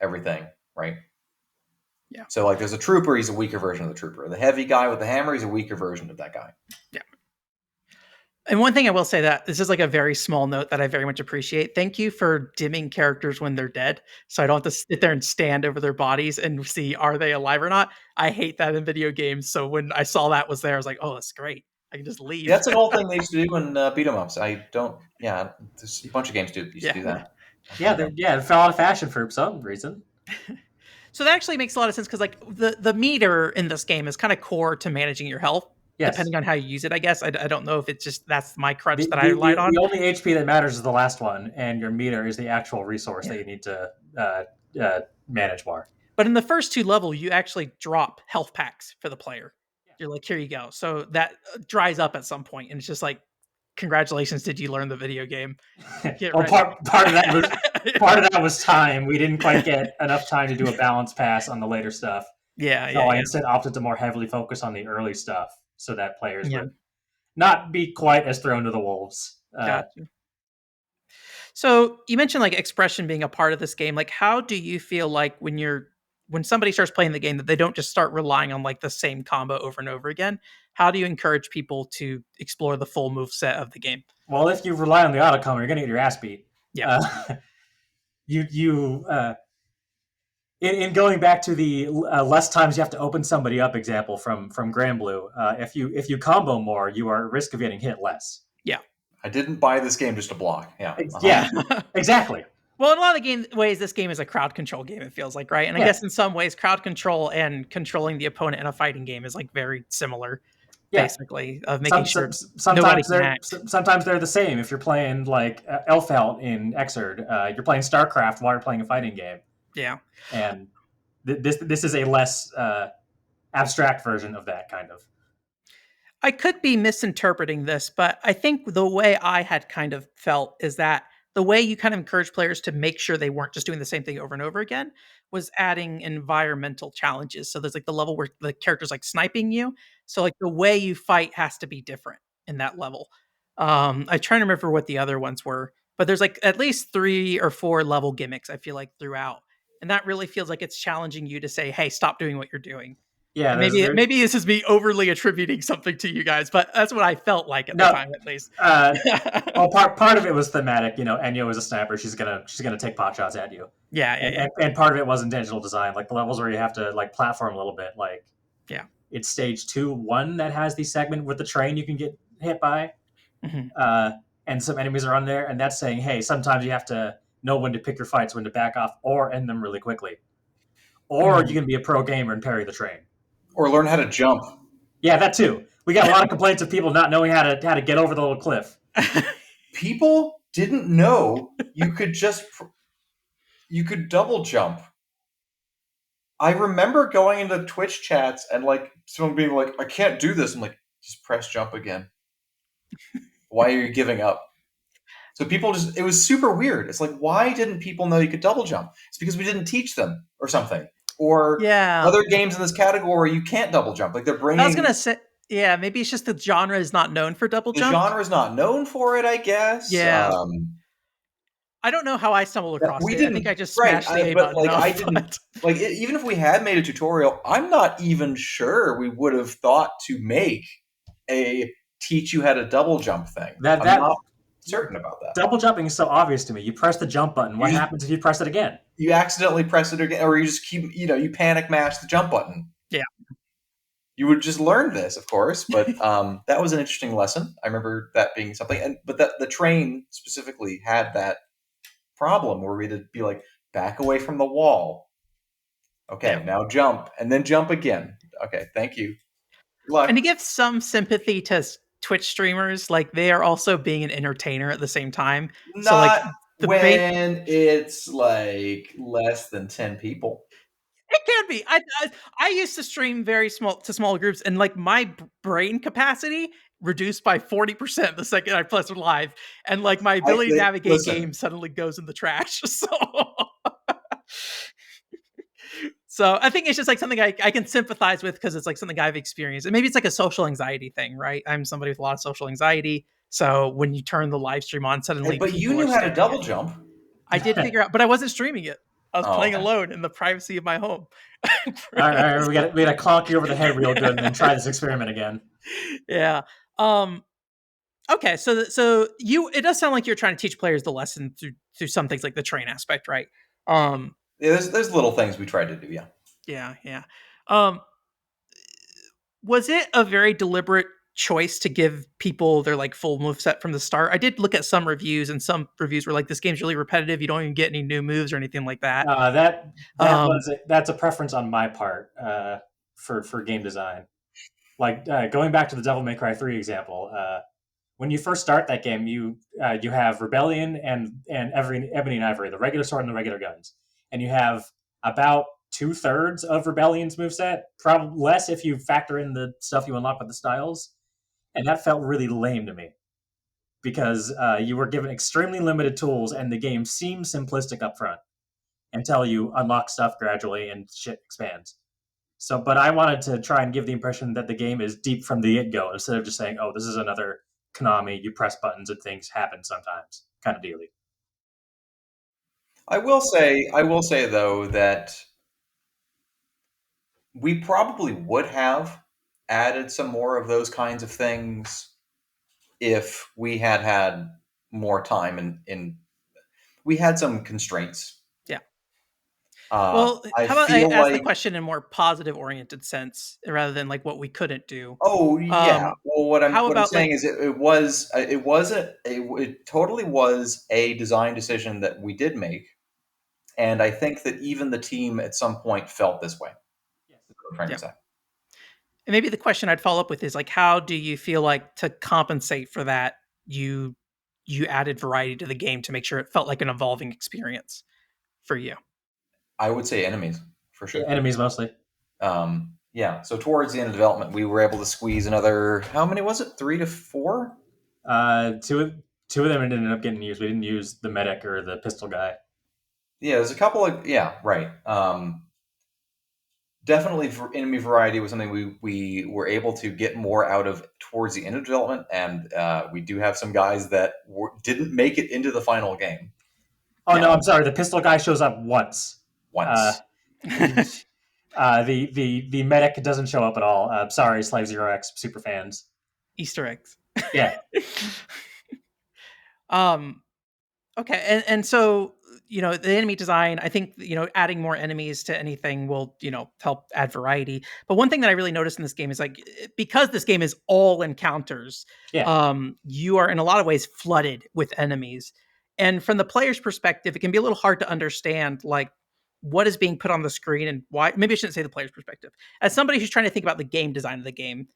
everything, right? Yeah. So like there's a trooper, he's a weaker version of the trooper. The heavy guy with the hammer, he's a weaker version of that guy. Yeah. And one thing I will say that this is like a very small note that I very much appreciate. Thank you for dimming characters when they're dead, so I don't have to sit there and stand over their bodies and see are they alive or not. I hate that in video games. So when I saw that was there, I was like, oh, that's great. I can just leave. That's an old thing they used to do in beat 'em ups. I don't. Yeah, there's a bunch of games used to do Yeah. that. Yeah, it fell out of fashion for some reason. So that actually makes a lot of sense because like the meter in this game is kind of core to managing your health. Yes. Depending on how you use it, I guess. I don't know if it's just that's my crutch that I relied on. The only HP that matters is the last one, and your meter is the actual resource that you need to manage more. But in the first 2 level, you actually drop health packs for the player. You're like, here you go. So that dries up at some point, and it's just like, congratulations, did you learn the video game? Well, part of that was time. We didn't quite get enough time to do a balance pass on the later stuff. Yeah, so I instead opted to more heavily focus on the early stuff, so that players would not be quite as thrown to the wolves. Gotcha. So you mentioned like expression being a part of this game. Like, how do you feel like when somebody starts playing the game that they don't just start relying on like the same combo over and over again? How do you encourage people to explore the full move set of the game? Well, if you rely on the auto combo, you're going to get your ass beat. Yeah. In going back to the less times you have to open somebody up example from Granblue, if you combo more, you are at risk of getting hit less. Yeah. I didn't buy this game just to block. Yeah. Yeah, exactly. Well, in a lot of ways, this game is a crowd control game, it feels like, right? And I guess in some ways, crowd control and controlling the opponent in a fighting game is like very similar, basically, of making sure sometimes they're the same. If you're playing like Elfelt in Xrd, you're playing StarCraft while you're playing a fighting game. Yeah. And this is a less abstract version of that kind of. I could be misinterpreting this, but I think the way I had kind of felt is that the way you kind of encourage players to make sure they weren't just doing the same thing over and over again was adding environmental challenges. So there's like the level where the character's like sniping you. So like the way you fight has to be different in that level. I try to remember what the other ones were, but there's like at least 3 or 4 level gimmicks, I feel like, throughout. And that really feels like it's challenging you to say, hey, stop doing what you're doing. Yeah, maybe this is me overly attributing something to you guys, but that's what I felt like at the time, at least. Well, part of it was thematic. You know, Enyo is a sniper; she's gonna take pot shots at you. Yeah. And part of it was intentional design, like the levels where you have to like platform a little bit. Like, it's stage 2-1 that has the segment with the train you can get hit by, and some enemies are on there, and that's saying, hey, sometimes you have to know when to pick your fights, when to back off, or end them really quickly, or you can be a pro gamer and parry the train. Or learn how to jump. Yeah, that too. We got a lot of complaints of people not knowing how to get over the little cliff. People didn't know you could double jump. I remember going into Twitch chats and like someone being like, "I can't do this." I'm like, "Just press jump again." Why are you giving up? So people it was super weird. It's like, why didn't people know you could double jump? It's because we didn't teach them or something. Or other games in this category, you can't double jump. Like they're bringing. I was gonna say, maybe it's just the genre is not known for double jump. The genre is not known for it, I guess. Yeah. I don't know how I stumbled across it. I think I just smashed the A button. Like I didn't. Like even if we had made a tutorial, I'm not even sure we would have thought to make a teach you how to double jump thing. I'm not certain about that. Double jumping is so obvious to me. You press the jump button. What happens if you press it again? You accidentally press it again, or you just keep, you panic mash the jump button. Yeah. You would just learn this, of course, but that was an interesting lesson. I remember that being something, but the train specifically had that problem where we'd be like, back away from the wall. Okay, now jump, and then jump again. Okay, thank you. Good luck. And to give some sympathy to Twitch streamers, like they are also being an entertainer at the same time. Not so like when it's like less than 10 people. It can be. I used to stream very small groups, and like my brain capacity reduced by 40% the second I pressed live, and like my ability to navigate games suddenly goes in the trash. So I think it's just like something I can sympathize with because it's like something I've experienced. And maybe it's like a social anxiety thing, right? I'm somebody with a lot of social anxiety. So when you turn the live stream on, suddenly. But you knew how to double jump. I did figure out, but I wasn't streaming it. I was playing alone in the privacy of my home. All right, we got to clonk you over the head real good and then try this experiment again. Yeah. Okay, so you it does sound like you're trying to teach players the lesson through some things like the train aspect, right? Yeah, there's little things we tried to do. Yeah. Yeah, yeah. Um, was it a very deliberate choice to give people their like full move set from the start? I did look at some reviews, and some reviews were like, "This game's really repetitive. You don't even get any new moves or anything like that." Um, That's a preference on my part for game design. Like going back to the Devil May Cry 3 example, when you first start that game, you have Rebellion and Ebony and Ivory, the regular sword and the regular guns, and you have about 2/3 of Rebellion's moveset, probably less if you factor in the stuff you unlock with the styles, and that felt really lame to me because you were given extremely limited tools, and the game seemed simplistic up front until you unlock stuff gradually and shit expands. So, but I wanted to try and give the impression that the game is deep from the get go instead of just saying, "Oh, this is another Konami. You press buttons and things happen sometimes," kind of dealy. I will say though that we probably would have added some more of those kinds of things if we had more time and we had some constraints. yeah. Uh, Well, I how about I feel ask the like, question in a more positive oriented sense rather than like what we couldn't do? oh yeah. Um, Well, what I'm how what I'm about saying like is it totally was a design decision that we did make, and I think that even the team at some point felt this way. Yes. That's what I'm trying to yeah? say. And maybe the question I'd follow up with is like, how do you feel like to compensate for that? You you added variety to the game to make sure it felt like an evolving experience for you. I would say enemies for Yeah, sure. enemies mostly. Yeah. So towards the end of development, we were able to squeeze another. How many was it? 3 to 4. Two of them ended up getting used. We didn't use the medic or the pistol guy. Yeah, there's a couple of, yeah, right. Definitely, for enemy variety was something we were able to get more out of towards the end of development, and we do have some guys that didn't make it into the final game. Oh no, Now, I'm sorry. The pistol guy shows up once. Uh, once. the the medic doesn't show up at all. Sorry, Slave Zero X super fans. Easter eggs. Yeah. um Okay, and so the enemy design, I think adding more enemies to anything will help add variety. But one thing that I really noticed in this game is like because this game is all encounters, Yeah. you are in a lot of ways flooded with enemies, and from the player's perspective, it can be a little hard to understand like what is being put on the screen and why. Maybe I shouldn't say the player's perspective. As somebody who's trying to think about the game design of the game,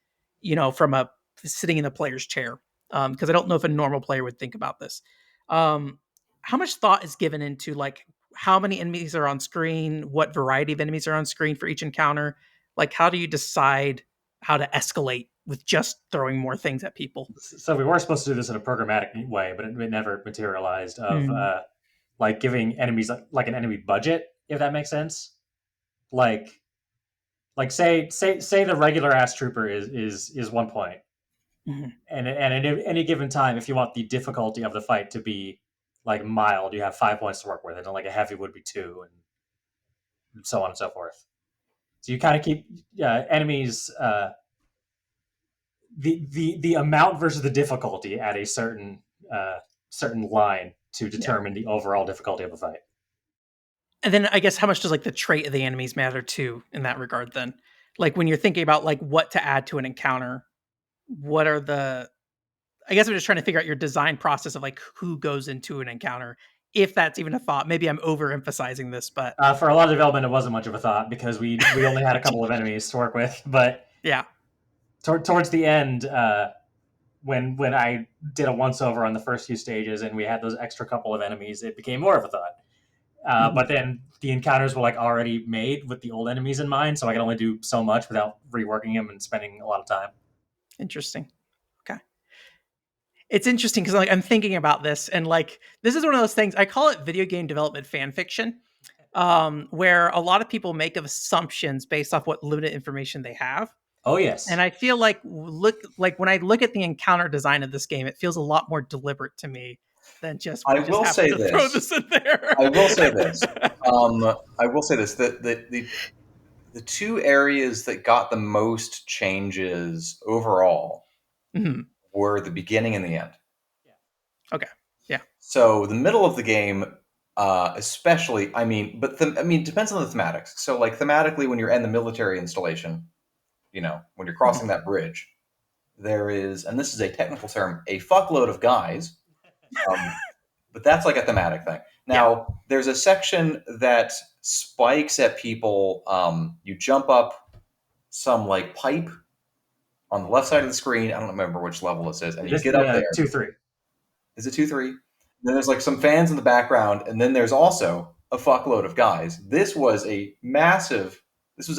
from a sitting in the player's chair, because I don't know if a normal player would think about this. Um, how much thought is given into like how many enemies are on screen, what variety of enemies are on screen for each encounter? Like, how do you decide how to escalate with just throwing more things at people? So we were supposed to do this in a programmatic way, but it never materialized. Of Mm, like giving enemies like an enemy budget, if that makes sense. Like say the regular ass trooper is 1 point, mhm. and at any given time, if you want the difficulty of the fight to be like mild, you have 5 points to work with, and then like a heavy would be 2, and so on and so forth. So you kind of keep enemies the amount versus the difficulty at a certain line to Yeah. determine the overall difficulty of a fight. And then I guess how much does like the trait of the enemies matter too in that regard then? Like when you're thinking about like what to add to an encounter, what are the I guess I'm just trying to figure out your design process of like who goes into an encounter, if that's even a thought. Maybe I'm overemphasizing this, but For a lot of development, it wasn't much of a thought because we only had a couple of enemies to work with. But yeah. towards the end, when I did a once over on the first few stages and we had those extra couple of enemies, it became more of a thought. Mhm. But then the encounters were like already made with the old enemies in mind, so I could only do so much without reworking them and spending a lot of time. Interesting. Okay. It's interesting because like I'm thinking about this and like this is one of those things I call it video game development fan fiction, where a lot of people make assumptions based off what limited information they have. Oh And yes. I feel like when I look at the encounter design of this game, it feels a lot more deliberate to me than just I we just will happen say to throw this. this in there. I will say this. I will say this. The two areas that got the most changes overall Mhm. or the beginning and the end. Okay. Yeah. So the middle of the game, especially, it depends on the thematics. So like thematically, when you're in the military installation, when you're crossing that bridge, there is, and this is a technical term, a fuckload of guys. But that's like a thematic thing. Now, there's a section that spikes at people. You jump up some like pipe on the left side of the screen. I don't remember which level this is, and you get up there. 2-3. Is it 2-3? Then there's like some fans in the background, and then there's also a fuckload of guys. This was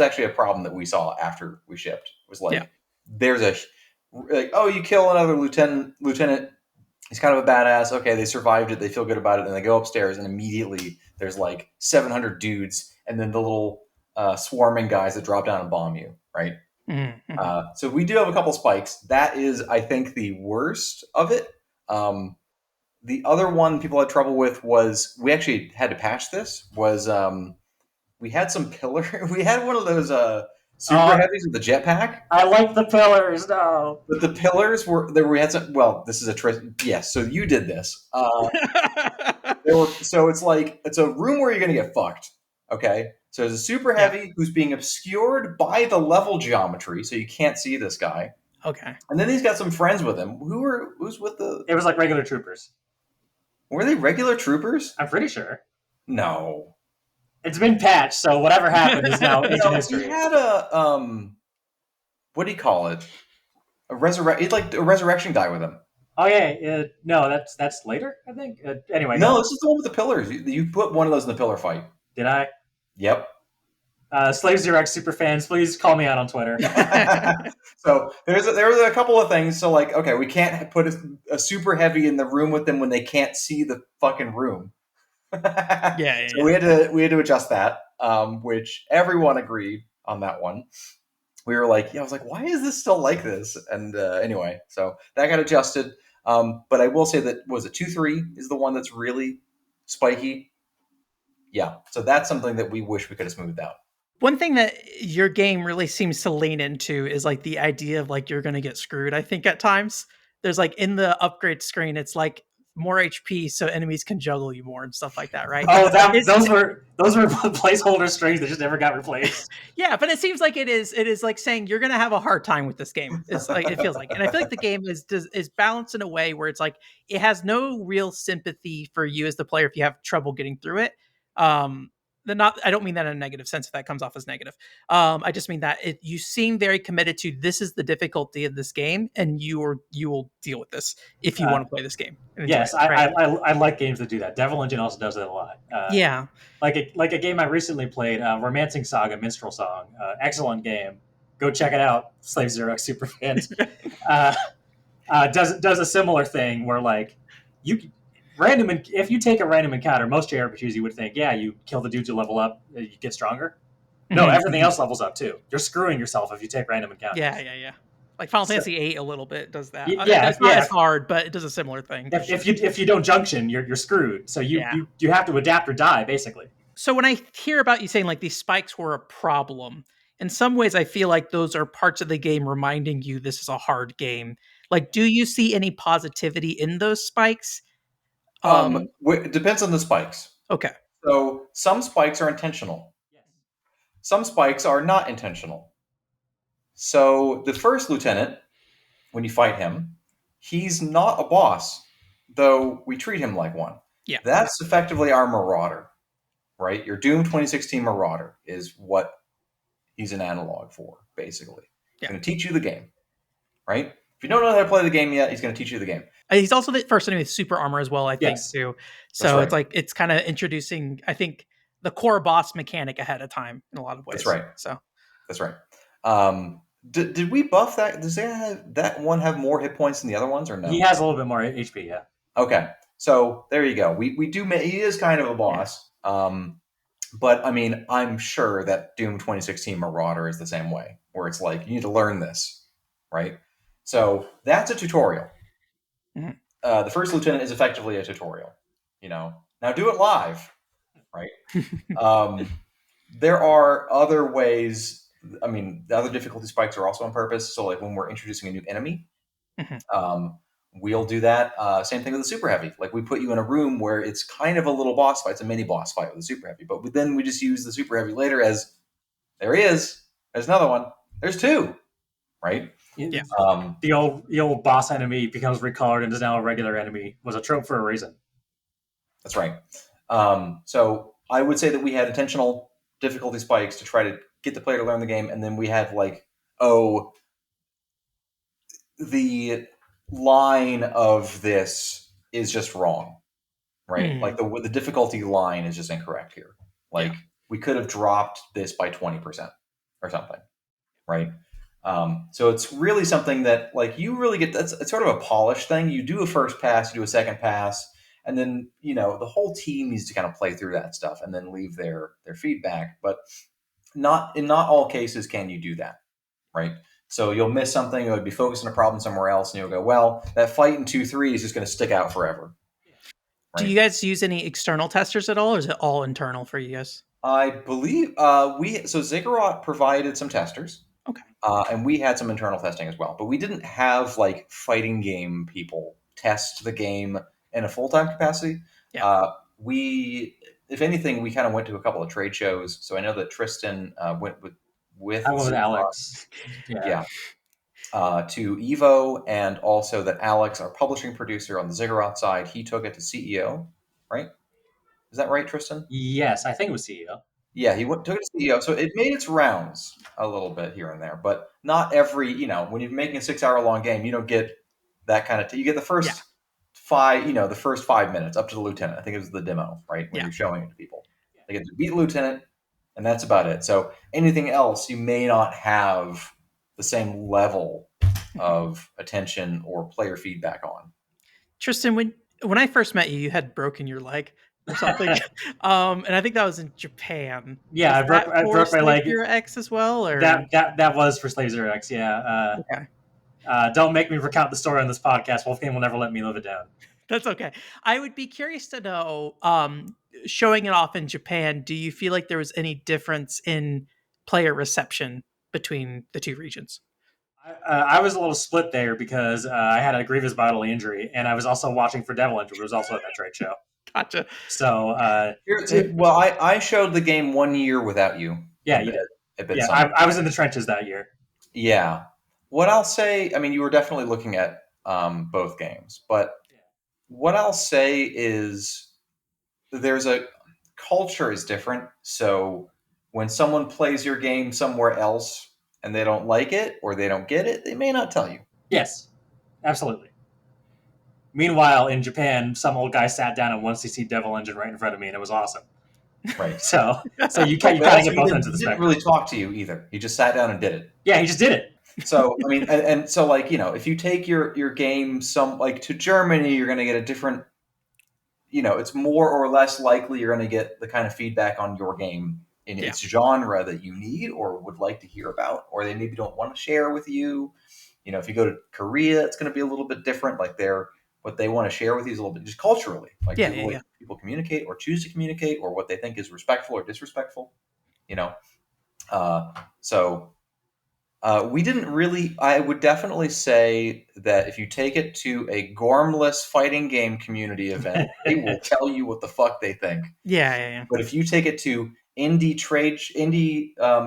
actually a problem that we saw after we shipped. It was like there's you kill another lieutenant. He's kind of a badass. Okay, they survived it. They feel good about it. And they go upstairs, and immediately there's like 700 dudes, and then the little swarming guys that drop down and bomb you, right? Mm-hmm. So we do have a couple spikes. That is, I think, the worst of it. The other one people had trouble with was, we actually had to patch this, was we had some pillar. We had one of those super heavies with the jetpack. I like the pillars, no. But the pillars were there. We had some. Well, this is a Tristan. Yes, so you did this. So it's a room where you're going to get fucked. Okay, so there's a super heavy who's being obscured by the level geometry, so you can't see this guy. Okay. And then he's got some friends with him. Who's with the? It was like regular troopers. Were they regular troopers? I'm pretty sure. No. It's been patched, so whatever happened is now ancient history. He had a what do you call it? A resurrection guy with him. Oh yeah, no, that's later, I think. Anyway, no, this is the one with the pillars. You put one of those in the pillar fight. Did I? Yep. Slave Xerox super fans, please call me out on Twitter. So there was a couple of things. So like, okay, we can't put a super heavy in the room with them when they can't see the fucking room. So we had to adjust that, which everyone agreed on that one. We were like, I was like, why is this still like this? And anyway, so that got adjusted. But I will say that, was it 2-3 is the one that's really spiky? Yeah. So that's something that we wish we could have smoothed out. One thing that your game really seems to lean into is like the idea of like you're going to get screwed. I think at times there's like in the upgrade screen, it's like more HP so enemies can juggle you more and stuff like that, right? Oh, those were placeholder strings that just never got replaced. Yeah, but it seems like it is like saying you're gonna have a hard time with this game. It's like it feels like, and I feel like the game is balanced in a way where it's like it has no real sympathy for you as the player if you have trouble getting through it. I don't mean that in a negative sense if that comes off as negative. I just mean that you seem very committed to this is the difficulty of this game, and you will deal with this if you want to play this game. Yes, I like games that do that. Devil Engine also does that a lot. Like a game I recently played, Romancing Saga Minstrel Song. Excellent game. Go check it out, Slave Xerox super fans. Does a similar thing where like if you take a random encounter, most JRPGs you would think, you kill the dude to level up, you get stronger. No, everything else levels up too. You're screwing yourself if you take random encounters. Yeah. Like Final Fantasy VIII a little bit does that. It's not as hard, but it does a similar thing. If you don't junction, you're screwed. So you have to adapt or die, basically. So when I hear about you saying like these spikes were a problem, in some ways I feel like those are parts of the game reminding you this is a hard game. Like, do you see any positivity in those spikes? It depends on the spikes. Okay. So some spikes are intentional. Yes. Some spikes are not intentional. So the first lieutenant, when you fight him, he's not a boss, though we treat him like one. Yeah. That's effectively our marauder, right? Your Doom 2016 marauder is what he's an analog for, basically. He's going to teach you the game, right? If you don't know how to play the game yet, he's going to teach you the game. He's also the first enemy with super armor as well, I think, too. So it's like it's kind of introducing, I think, the core boss mechanic ahead of time in a lot of ways. That's right. So that's right. Did we buff that? Does that one have more hit points than the other ones, or no? He has a little bit more HP, yeah. Okay, so there you go. We do. He is kind of a boss. But I mean, I'm sure that Doom 2016 Marauder is the same way, where it's like you need to learn this, right? So that's a tutorial. Mm-hmm. The first lieutenant is effectively a tutorial. Now do it live, right? There are other ways. I mean, the other difficulty spikes are also on purpose. So like when we're introducing a new enemy, We'll do that. Same thing with the super heavy. Like we put you in a room where it's kind of a little boss fight. It's a mini boss fight with a super heavy. But then we just use the super heavy later as there he is. There's another one. There's two. Right? Yeah. The old boss enemy becomes recolored and is now a regular enemy was a trope for a reason. That's right. So I would say that we had intentional difficulty spikes to try to get the player to learn the game, and then we had the line of this is just wrong, right? Like the difficulty line is just incorrect here. Like we could have dropped this by 20% or something, right? So it's really something that like you really get. It's sort of a polished thing. You do a first pass, you do a second pass, and then the whole team needs to kind of play through that stuff and then leave their feedback. But not all cases can you do that, right? So you'll miss something, you'll be focused on a problem somewhere else, and you'll go, well, that fight in 2-3 is just going to stick out forever. Right? Do you guys use any external testers at all, or is it all internal for you guys? I believe so Ziggurat provided some testers. Okay. And we had some internal testing as well, but we didn't have like fighting game people test the game in a full-time capacity. Yeah. If anything, we kind of went to a couple of trade shows. So I know that Tristan went with I went with Alex. Yeah. To Evo, and also that Alex, our publishing producer on the Ziggurat side, he took it to CEO, right? Is that right, Tristan? Yes, I think it was CEO. Yeah, took it to CEO, so it made its rounds a little bit here and there, but not every. When you're making a 6-hour-long game, you don't get that kind of. You get the first 5 minutes up to the lieutenant. I think it was the demo, right, when you're showing it to people. They get to beat the lieutenant, and that's about it. So anything else, you may not have the same level of attention or player feedback on. Tristan, when I first met you, you had broken your leg or something, and I think that was in Japan. Yeah, I broke my leg. Your X as well, or that was for Slave Zero X. Yeah. Okay. Don't make me recount the story on this podcast. Wolfgang will never let me live it down. That's okay. I would be curious to know, showing it off in Japan, do you feel like there was any difference in player reception between the two regions? I was a little split there because I had a grievous bodily injury, and I was also watching for Devil Injury, which was also at that trade show. Gotcha. So, well, I showed the game 1 year without you. Yeah, you did. Yeah, I was in the trenches that year. Yeah. What I'll say, I mean, you were definitely looking at both games, but what I'll say is there's a culture is different. So when someone plays your game somewhere else and they don't like it or they don't get it, they may not tell you. Yes, absolutely. Meanwhile, in Japan, some old guy sat down and wants to see Devil Engine right in front of me, and it was awesome. Right. So you kind of get both ends of the spectrum. He didn't really talk to you either. He just sat down and did it. Yeah, he just did it. So I mean, and so like if you take your game to Germany, you're going to get a different. It's more or less likely you're going to get the kind of feedback on your game in its genre that you need or would like to hear about, or they maybe don't want to share with you. If you go to Korea, it's going to be a little bit different. Like what they want to share with you is a little bit just culturally. Like people communicate or choose to communicate, or what they think is respectful or disrespectful. So we didn't really. I would definitely say that if you take it to a gormless fighting game community event, they will tell you what the fuck they think. Yeah. But if you take it to indie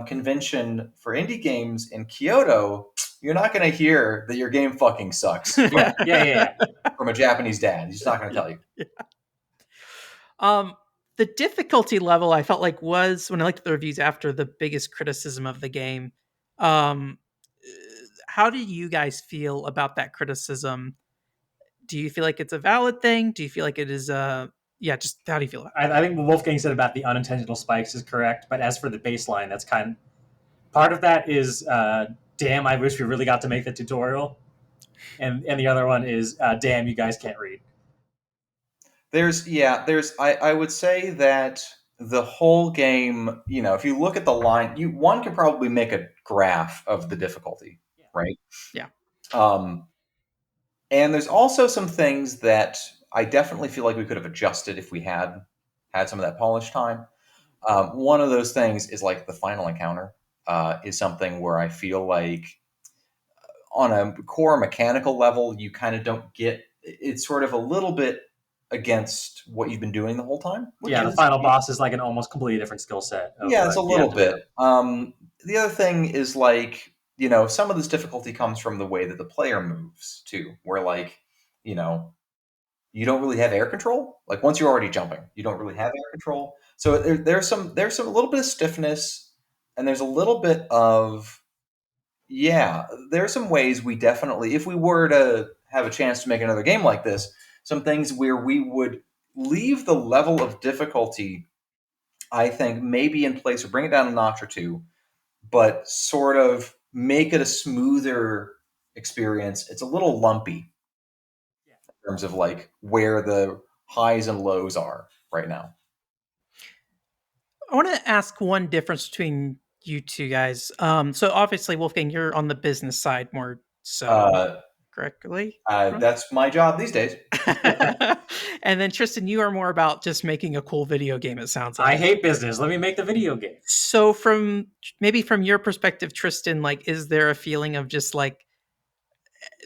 convention for indie games in Kyoto, you're not going to hear that your game fucking sucks. Yeah. From a Japanese dad, he's not going to tell you. Yeah. The difficulty level I felt like was, when I looked at the reviews after, the biggest criticism of the game. How do you guys feel about that criticism? Do you feel like it's a valid thing? Do you feel like it is just how do you feel about it? I think what Wolfgang said about the unintentional spikes is correct, but as for the baseline, that's part of that is damn, I wish we really got to make the tutorial, and the other one is damn, you guys can't read. I would say that the whole game, if you look at the line, one could probably make a graph of the difficulty, right? Yeah. And there's also some things that I definitely feel like we could have adjusted if we had some of that polished time. One of those things is like the final encounter is something where I feel like on a core mechanical level, you kind of don't get. It's sort of a little bit against what you've been doing the whole time, which Yeah, the is final boss is like an almost completely different skill set of yeah, it's a what you have little to do. bit. The other thing is like some of this difficulty comes from the way that the player moves too, where like you know you don't really have air control. Like once you're already jumping, you don't really have air control. So there's some a little bit of stiffness, and there's a little bit of yeah. There are some ways we definitely, if we were to have a chance to make another game like this, some things where we would leave the level of difficulty, I think, maybe in place or bring it down a notch or two, but sort of make it a smoother experience. It's a little lumpy in terms of like where the highs and lows are right now. I want to ask one difference between you two guys. So obviously, Wolfgang, you're on the business side more so, Uh, correctly? that's my job these days. And then Tristan, you are more about just making a cool video game, it sounds I like. hate business. Let me make the video game. So from your perspective, Tristan, like, is there a feeling of just like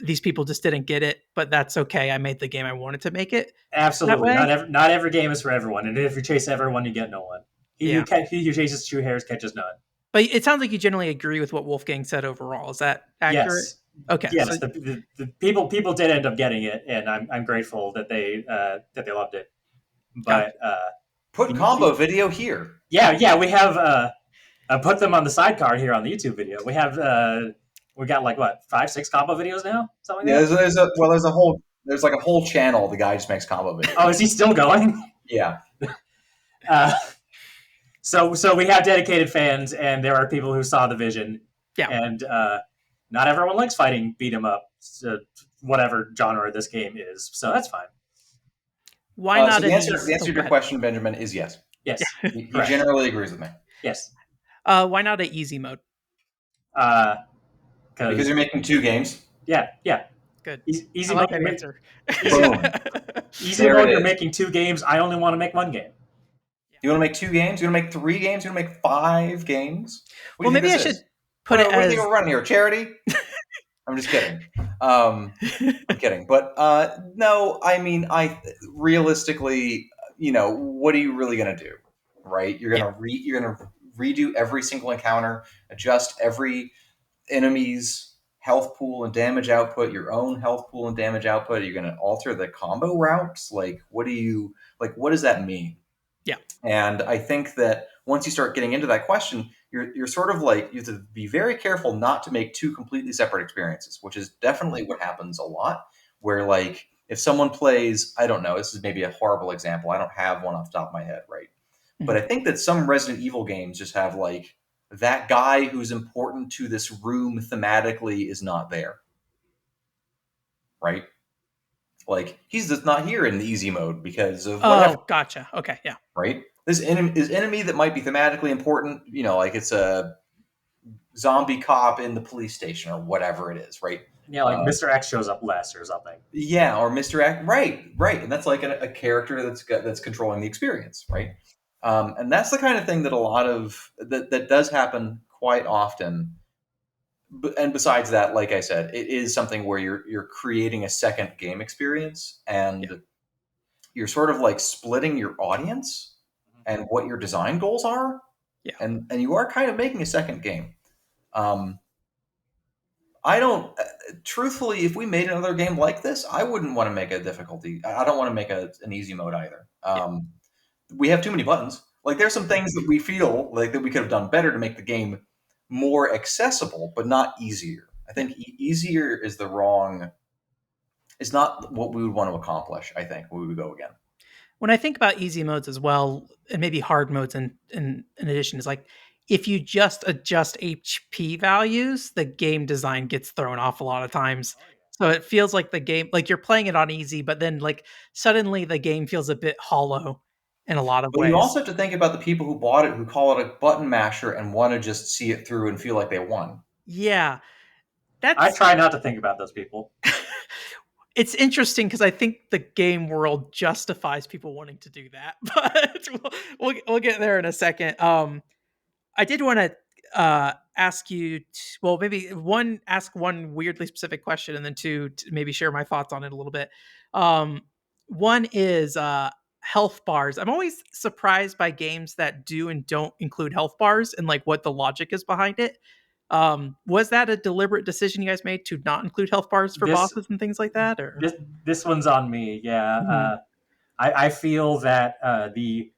these people just didn't get it, but that's okay. I made the game I wanted to make it that Absolutely. way. Not every game is for everyone, and if you chase everyone, you get no one. Yeah. He who chases two hares catches none. But it sounds like you generally agree with what Wolfgang said overall. Is that accurate? Yes. Okay. Yes, So the people did end up getting it, and I'm grateful that they loved it. gotcha. But Put combo video here. yeah, we have put them on the sidecar here on the YouTube video. We got like what 5-6 combo videos now, something Yeah, like that. there's like a whole channel. The guy just makes combo videos. Oh, is he still going? Yeah. Uh, so we have dedicated fans, and there are people who saw the vision. Yeah. And not everyone likes fighting beat 'em up, whatever genre this game is. So that's fine. Why not? So the answer to your question, Benjamin, is yes. Yes. He generally agrees with me. Yes. Why not an easy mode? Because you're making 2 games. Yeah. Good. Easy I like mode. that answer. Easy There mode. it You're is. making 2 games. I only want to make 1 game. You want to make 2 games? You want to make 3 games? You want to make 5 games? Well, maybe I should put it what do you as. think we're running here? Charity? I'm just kidding. I'm kidding. But no, I mean, realistically, what are you really going to do, right? You're going to you're going to redo every single encounter, adjust every enemy's health pool and damage output, your own health pool and damage output. You're going to alter the combo routes. Like, what does that mean? Yeah. And I think that once you start getting into that question, you're sort of like, you have to be very careful not to make 2 completely separate experiences, which is definitely what happens a lot. Where like if someone plays, I don't know, this is maybe a horrible example. I don't have one off the top of my head, right? Mm-hmm. But I think that some Resident Evil games just have like that guy who's important to this room thematically is not there, right? Like he's just not here in the easy mode because of whatever. Oh, gotcha. Okay, yeah. Right? This enemy that might be thematically important, like it's a zombie cop in the police station or whatever it is, right? Yeah, like Mr. X shows up less or something. Yeah, or Mr. X, right, and that's like a character that's controlling the experience, right? And that's the kind of thing that a lot of that does happen quite often. And besides that, like I said, it is something where you're creating a second game experience, and you're sort of like splitting your audience and what your design goals are. Yeah. And you are kind of making a second game. I don't, truthfully, if we made another game like this, I wouldn't want to make a difficulty. I don't want to make an easy mode either. We have too many buttons. Like there's some things that we feel like that we could have done better to make the game more accessible, but not easier. I think easier is is not what we would want to accomplish, I think, when we would go again. When I think about easy modes as well, and maybe hard modes in addition, is like if you just adjust HP values, the game design gets thrown off a lot of times. So it feels like the game, like you're playing it on easy, but then like suddenly the game feels a bit hollow in a lot of ways. You also have to think about the people who bought it, who call it a button masher and want to just see it through and feel like they won. Yeah. I try not to think about those people. It's interesting because I think the game world justifies people wanting to do that, but we'll get there in a second. I did want to ask you, well, maybe one, ask one weirdly specific question, and then two, maybe share my thoughts on it a little bit. Um, One is health bars. I'm always surprised by games that do and don't include health bars and like what the logic is behind it. Was that a deliberate decision you guys made to not include health bars for This bosses and things like that, or? this one's on me. Yeah, Mhm. I feel that the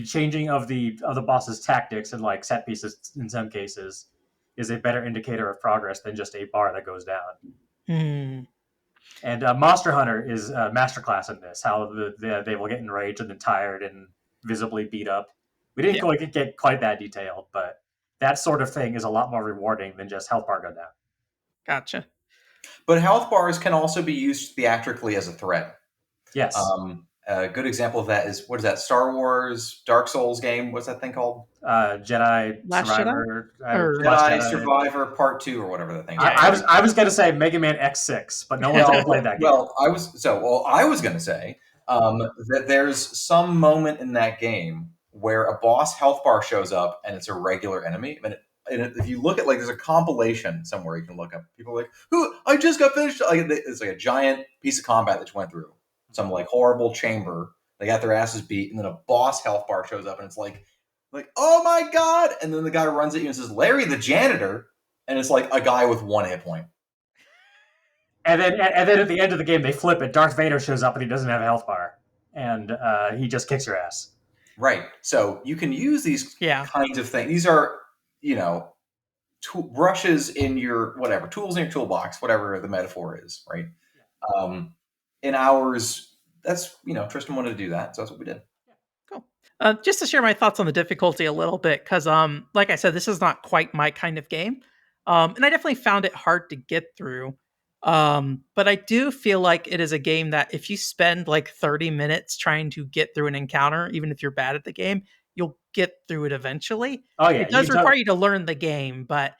changing of the boss's tactics and like set pieces in some cases is a better indicator of progress than just a bar that goes down. Hmm. And Monster Hunter is a masterclass in this. How they will get enraged and then tired and visibly beat up. We didn't Yeah, quite get quite that detailed, but that sort of thing is a lot more rewarding than just health bar go down. gotcha. But health bars can also be used theatrically as a threat. Yes, A good example of that is, what is that Star Wars Dark Souls game? What's that thing called? Jedi Last Jedi, Survivor, or Last Jedi Jedi. Survivor Part 2 or whatever the thing's Yeah, called. I yeah. was I was gonna say Mega Man X6, but no one's ever played that game. Well, I was going to say that there's some moment in that game where a boss health bar shows up and it's a regular enemy. If you look at, like, there's a compilation somewhere you can look up. People are like, "Who? I just got finished." Like, it's like a giant piece of combat that you went through some like horrible chamber. They got their asses beat, and then a boss health bar shows up, and it's like, oh my god! And then the guy runs at you and says, "Larry the janitor," and it's like a guy with 1 hit point. And then at the end of the game, they flip it. Darth Vader shows up and he doesn't have a health bar, and he just kicks your ass. Right. So you can use these Yeah. kinds of things. These are, brushes in your whatever, tools in your toolbox, whatever the metaphor is, right? Um, in ours, that's, Tristan wanted to do that, so that's what we did. Cool. Just to share my thoughts on the difficulty a little bit, because like I said, this is not quite my kind of game, and I definitely found it hard to get through. But I do feel like it is a game that if you spend like 30 minutes trying to get through an encounter, even if you're bad at the game, you'll get through it eventually. Oh yeah, It you does can tell. require you to learn the game, but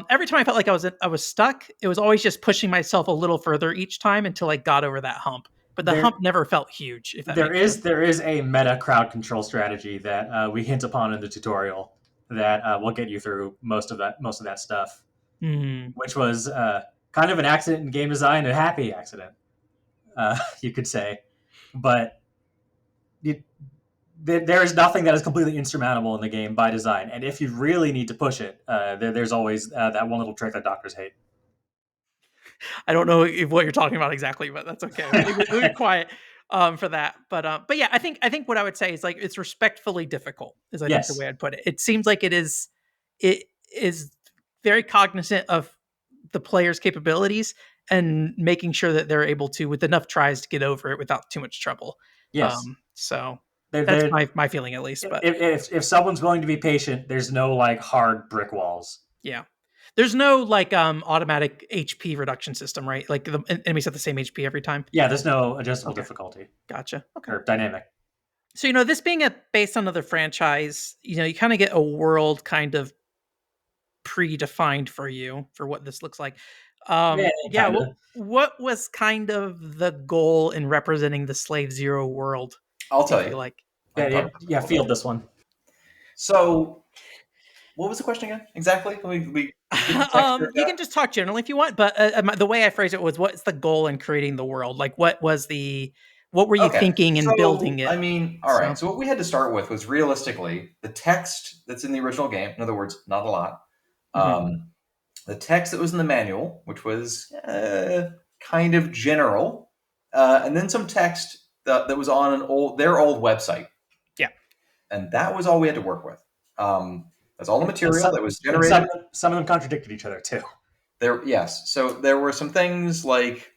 every time I felt like I was stuck, it was always just pushing myself a little further each time until I got over that hump. But the There, hump never felt huge, if that there makes is sense. there is a meta crowd control strategy that we hint upon in the tutorial that will get you through most of that stuff, Hmm. which was kind of an accident in game design, a happy accident, you could say, but it, there is nothing that is completely insurmountable in the game by design. And if you really need to push it, there's always that one little trick that doctors hate. I don't know what you're talking about exactly, but that's okay. We'll be quiet for that. But yeah, I think what I would say is like it's respectfully difficult. Is I think the Yes, way I'd put it. It seems like it is very cognizant of the player's capabilities and making sure that they're able to, with enough tries, to get over it without too much trouble. yes. So that's There, my feeling at least. But if someone's willing to be patient, there's no like hard brick walls. yeah. There's no like automatic HP reduction system, right? Like the enemies have the same HP every time. Yeah, there's no adjustable Okay. difficulty Gotcha. Okay. or dynamic. So, this being based on another franchise, you kind of get a world kind of predefined for you for what this looks like. Yeah, Yeah. kind Well, of. what was kind of the goal in representing the Slave Zero world? I'll Do you tell feel you. like? I can talk about Yeah. this a little Field bit. this one. So, what was the question again? Exactly? We get the texture of You that? can just talk generally if you want, but the way I phrased it was, what's the goal in creating the world? Like, what were you Okay. thinking in building So, it? all So, right. So, what we had to start with was, realistically, the text that's in the original game. In other words, not a lot. mhm. The text that was in the manual, which was kind of general, and then some text that was on their old website. Yeah. And that was all we had to work with. That's all the And material that was and generated. some of them contradicted each other too. Yes. So there were some things like,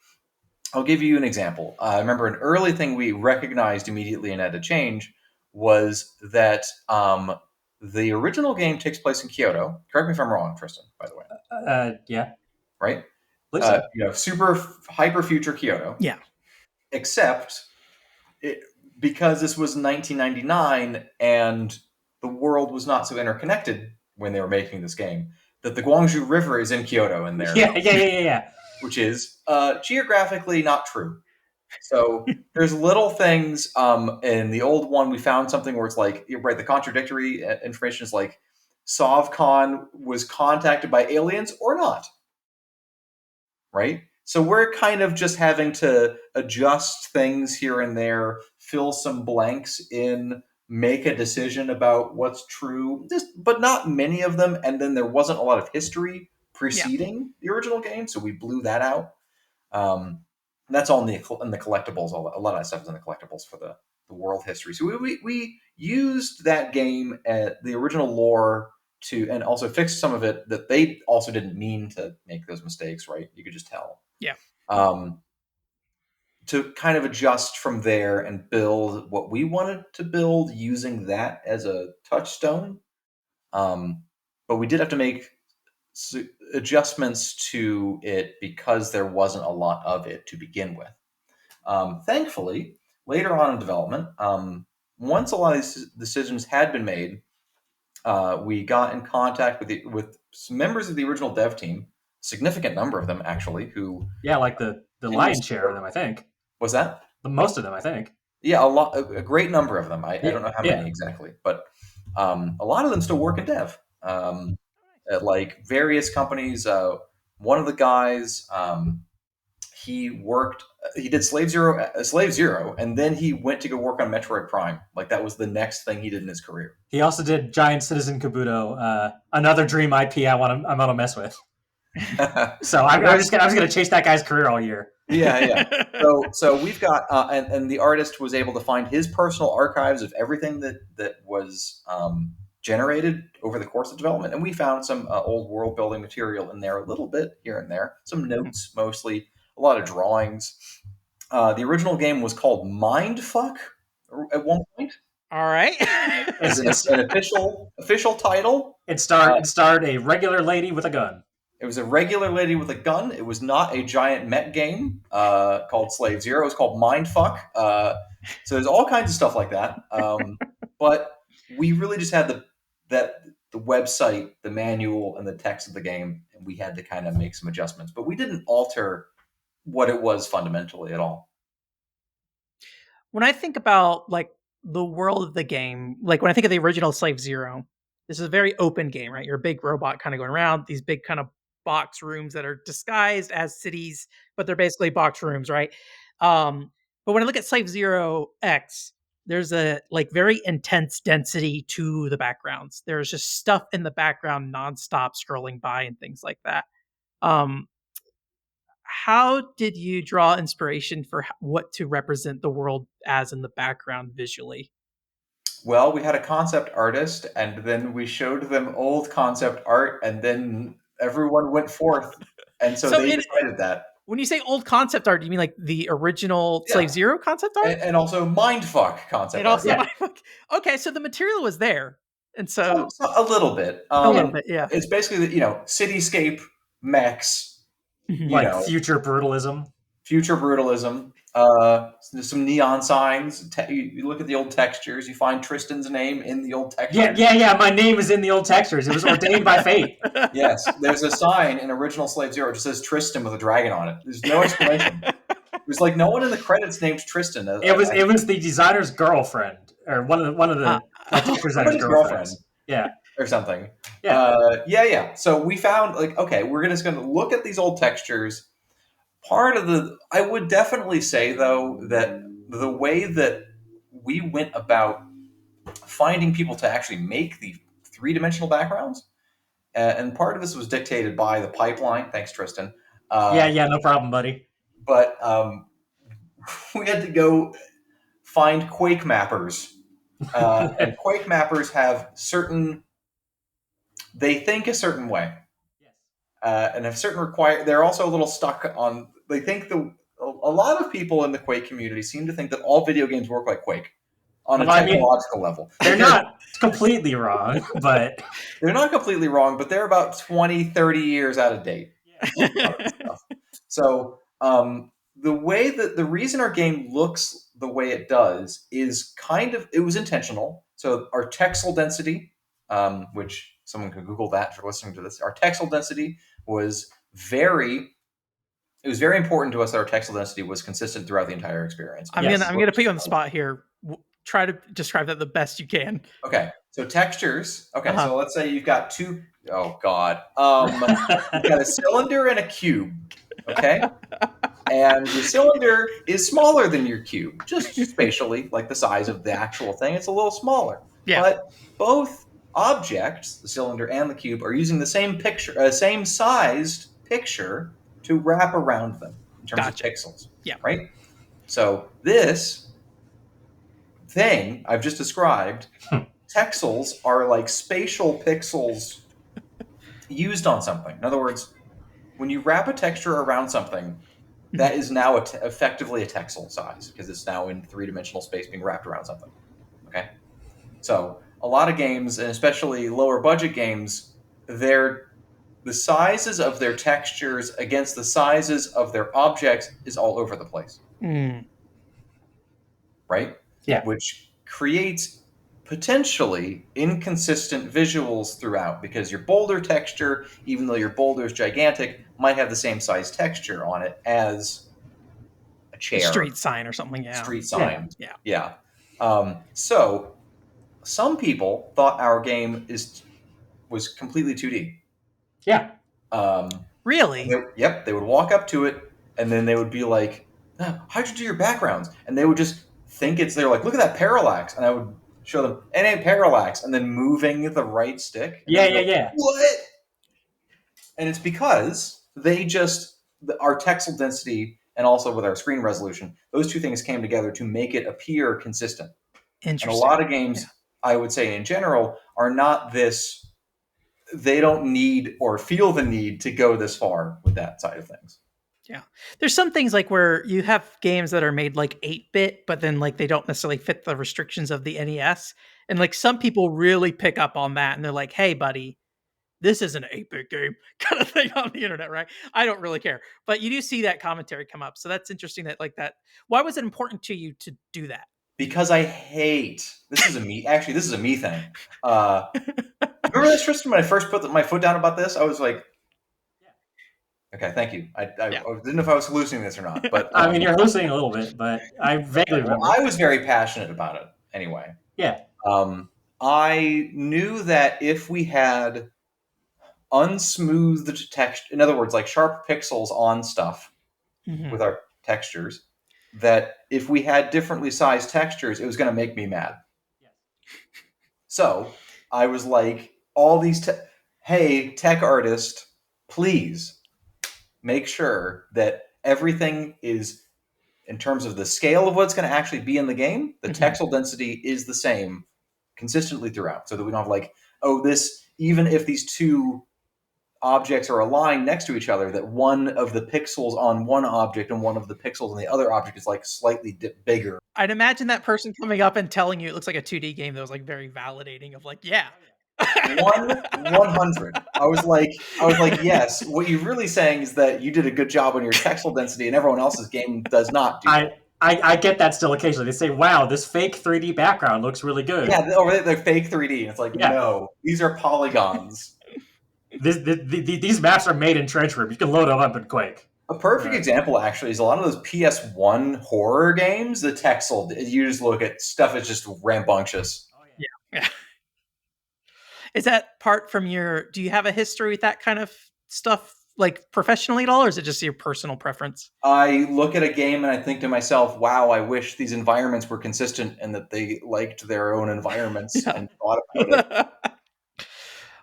I'll give you an example. I remember an early thing we recognized immediately and had to change was that the original game takes place in Kyoto. Correct me if I'm wrong, Tristan, by the way. Yeah, Right? believe so. Super hyper future Kyoto. Yeah. Except because this was 1999 and the world was not so interconnected when they were making this game, that the Guangzhou River is in Kyoto in there, Yeah. which is geographically not true. So there's little things in the old one. We found something where it's like, right, the contradictory information is like, SovCon was contacted by aliens or not, right? So we're kind of just having to adjust things here and there, fill some blanks in, make a decision about what's true, but not many of them. And then there wasn't a lot of history preceding the original game, so we blew that out. And that's all in the collectibles. A lot of that stuff is in the collectibles for the world history. So we used that game at the original lore to, and also fixed some of it that they also didn't mean to make those mistakes, right? You could just tell. Yeah. To kind of adjust from there and build what we wanted to build using that as a touchstone. But we did have to make adjustments to it because there wasn't a lot of it to begin with. Thankfully, later on in development, once a lot of these decisions had been made, we got in contact with some members of the original dev team, significant number of them actually, who like the lion's share of them, I think. Was that? Most of them, I think. Yeah, a great number of them. I don't know how many exactly, but a lot of them still work in dev at like various companies. One of the guys, he did Slave Zero, and then he went to go work on Metroid Prime. Like that was the next thing he did in his career. He also did Giant Citizen Kabuto, another dream IP I'm gonna mess with. So I was gonna chase that guy's career all year. Yeah. So we've got and the artist was able to find his personal archives of everything that was generated over the course of development, and we found some old world building material in there, a little bit here and there, some notes mostly, a lot of drawings. The original game was called Mindfuck at one point. All right. As an official title. It starred a regular lady with a gun. It was a regular lady with a gun. It was not a giant mech game called Slave Zero. It was called Mindfuck. So there's all kinds of stuff like that. But we really just had the website, the manual, and the text of the game, and we had to kind of make some adjustments. But we didn't alter what it was fundamentally at all. When I think about like the world of the game, like when I think of the original Slave Zero, this is a very open game, right? You're a big robot kind of going around these big kind of box rooms that are disguised as cities, but they're basically box rooms, right? But when I look at Slave Zero X, there's a like very intense density to the backgrounds. There's just stuff in the background nonstop scrolling by and things like that. How did you draw inspiration for what to represent the world as in the background visually? Well, we had a concept artist, and then we showed them old concept art, and then everyone went forth, and so they decided that. When you say old concept art, do you mean like the original Slave Zero concept art? And also Mindfuck concept art. Mindfuck. Okay, so the material was there. And so a little bit. A little bit, yeah. It's basically, cityscape mechs. Like future brutalism. Some neon signs. You look at the old textures. You find Tristan's name in the old textures. Yeah. My name is in the old textures. It was ordained by fate. Yes, there's a sign in original Slave Zero. It just says Tristan with a dragon on it. There's no explanation. There's like no one in the credits named Tristan. It was the designer's girlfriend, or one of the designer's girlfriends. Yeah, or something. Yeah. So we found like, okay, we're just going to look at these old textures. I would definitely say though that the way that we went about finding people to actually make the three-dimensional backgrounds, and part of this was dictated by the pipeline. Thanks, Tristan. No problem, buddy. But we had to go find Quake mappers, and Quake mappers have they think a certain way. And have certain they're also a little stuck on. They think a lot of people in the Quake community seem to think that all video games work like Quake on a technological level. They're not completely wrong, but they're not completely wrong, but they're about 20, 30 years out of date. So the reason our game looks the way it does is it was intentional. So our texel density, which someone could Google that for listening to this, our texel density was very important to us that our texel density was consistent throughout the entire experience. I'm gonna put you on the spot here. Try to describe that the best you can. Okay. So textures. Okay, Uh-huh. so let's say you've got two. Oh God. You've got a cylinder and a cube. Okay, and your cylinder is smaller than your cube, just spatially, like the size of the actual thing. It's a little smaller, Yeah. but both objects, the cylinder and the cube, are using the same picture, same sized picture to wrap around them in terms of Gotcha. pixels. Yeah. Right. So this thing I've just described, texels are like spatial pixels used on something. In other words, when you wrap a texture around something, that is now effectively a texel size because it's now in three-dimensional space being wrapped around something. Okay, so a lot of games, and especially lower budget games, the sizes of their textures against the sizes of their objects is all over the place. Mm. Right? Yeah. Which creates potentially inconsistent visuals throughout because your boulder texture, even though your boulder is gigantic, might have the same size texture on it as a A chair, street sign or something. a Yeah. street sign. Yeah. Yeah. So some people thought our game was completely 2D. Yeah. Really? Yep. They would walk up to it and then they would be like, "Ah, how'd you do your backgrounds?" And they would just think they're like, look at that parallax. And I would show them, it ain't parallax. And then moving the right stick. And Yeah. What? And it's because our texel density and also with our screen resolution, those two things came together to make it appear consistent. And a Interesting. lot of games, I would say in general, are not this, they don't need or feel the need to go this far with that side of things. Yeah. There's some things like where you have games that are made like 8-bit, but then like they don't necessarily fit the restrictions of the NES. And like some people really pick up on that and they're like, hey, buddy, this is an 8-bit game kind of thing on the internet, right? I don't really care. But you do see that commentary come up. So that's interesting that like that. Why was it important to you to do that? Because I hate, this is a me thing. Remember this, Tristan, when I first put my foot down about this? I was like, okay, thank you. I didn't know if I was hallucinating this or not, but I mean, you're hallucinating a little bit, but I vaguely remember. I was very passionate about it anyway. Yeah. I knew that if we had unsmoothed texture, in other words, like sharp pixels on stuff with our textures, that if we had differently sized textures, it was going to make me mad. Yes. So I was like, hey, tech artist, please make sure that everything is, in terms of the scale of what's going to actually be in the game, the texel density is the same consistently throughout, so that we don't have like, even if these two objects are aligned next to each other, that one of the pixels on one object and one of the pixels on the other object is like slightly bigger. I'd imagine that person coming up and telling you it looks like a 2D game that was like very validating of like, yeah. 100. I was like, yes. What you're really saying is that you did a good job on your texel density, and everyone else's game does not do. I get that still occasionally. They say, "Wow, this fake 3D background looks really good." Yeah, or they're fake 3D. And it's like, no, these are polygons. These maps are made in Trench Room. You can load them up in Quake. A perfect example, actually, is a lot of those PS1 horror games. The texel, you just look at stuff; it's just rambunctious. Oh, yeah. Is that part from do you have a history with that kind of stuff, like professionally at all, or is it just your personal preference? I look at a game and I think to myself, wow, I wish these environments were consistent and that they liked their own environments and thought about it.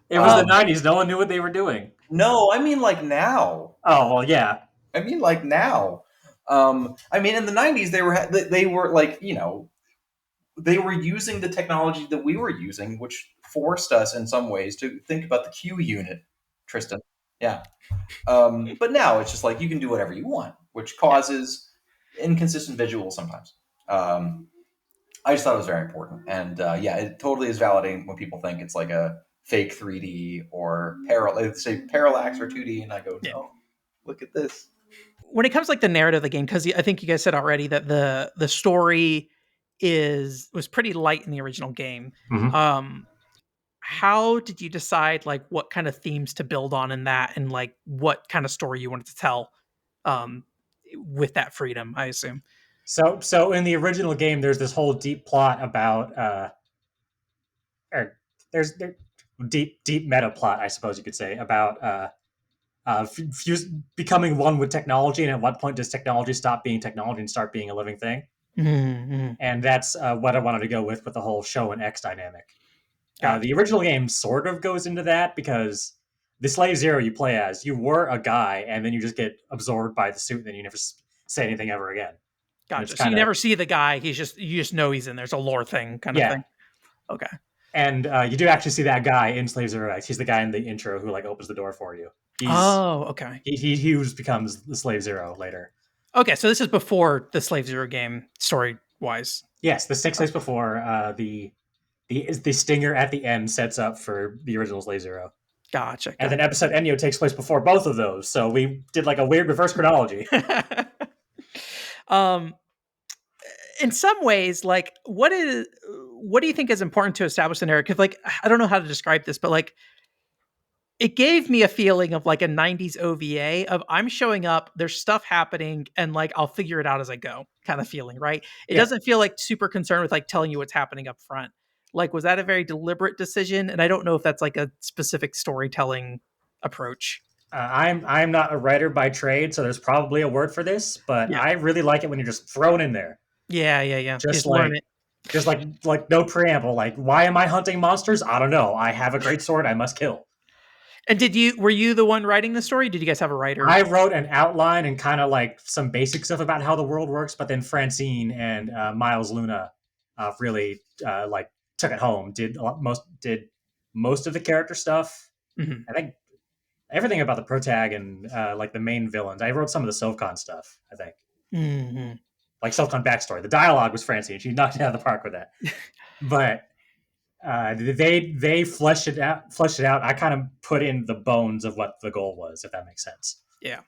It was the 90s. No one knew what they were doing. No, I mean like now. Oh, well, yeah. I mean like now. I mean in the 90s they were like, they were using the technology that we were using, which forced us in some ways to think about the Q unit, Tristan. Yeah. But now it's just like you can do whatever you want, which causes inconsistent visuals sometimes. I just thought it was very important. And it totally is validating when people think it's like a fake 3D or they say parallax or 2D, and I go, no, look at this. When it comes to like the narrative of the game, because I think you guys said already that the story was pretty light in the original game. Mm-hmm. How did you decide like what kind of themes to build on in that, and like what kind of story you wanted to tell with that freedom, I assume? So in the original game, there's this whole deep plot about there's deep meta plot, I suppose you could say, about becoming one with technology, and at what point does technology stop being technology and start being a living thing? Mm-hmm. And that's what I wanted to go with the whole show and X dynamic. Gotcha. The original game sort of goes into that because the Slave Zero you play as, you were a guy, and then you just get absorbed by the suit, and then you never say anything ever again. And it's Gotcha. So you kind of, never see the guy. You just know he's in there. It's a lore thing kind of yeah. thing. Okay. And you do actually see that guy in Slave Zero X. He's the guy in the intro who like opens the door for you. Okay. He becomes the Slave Zero later. Okay, so this is before the Slave Zero game, story wise. Yes, this takes place before the stinger at the end sets up for the original Slave Zero. Gotcha. And then episode Enyo takes place before both of those. So we did like a weird reverse chronology. In some ways, like what do you think is important to establish the narrative? Because like I don't know how to describe this, but like it gave me a feeling of like a 90s OVA of I'm showing up, there's stuff happening, and like I'll figure it out as I go kind of feeling, right? It doesn't feel like super concerned with like telling you what's happening up front. Like, was that a very deliberate decision? And I don't know if that's like a specific storytelling approach. I'm not a writer by trade, so there's probably a word for this, but I really like it when you're just thrown in there. Yeah. Just like no preamble. Like, why am I hunting monsters? I don't know. I have a great sword. I must kill. And were you the one writing the story? Did you guys have a writer? I wrote an outline and kind of like some basic stuff about how the world works, but then Francine and Miles Luna really like took it home. Did most of the character stuff. Mm-hmm. I think everything about the protag and like the main villains. I wrote some of the Sovcon stuff. I think, like Sovcon backstory. The dialogue was Francine. She knocked it out of the park with that. But they fleshed it out. I kind of put in the bones of what the goal was, if that makes sense. Yeah.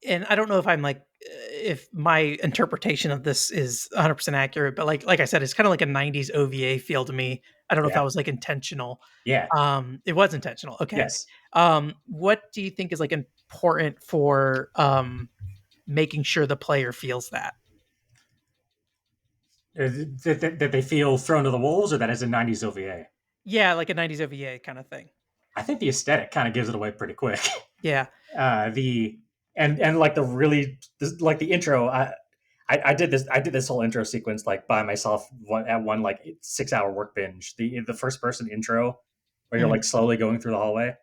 And I don't know if I'm like, if my interpretation of this is 100% accurate, but like I said, it's kind of like a 90s OVA feel to me. I don't know if that was like intentional. Yeah. It was intentional. Okay. Yes. What do you think is like important for making sure the player feels that? That they feel thrown to the wolves, or that is a 90s OVA? Yeah, like a 90s OVA kind of thing. I think the aesthetic kind of gives it away pretty quick. Yeah. And like like the intro, I did this whole intro sequence like by myself at one like 6-hour work binge. The first person intro where you're like slowly going through the hallway.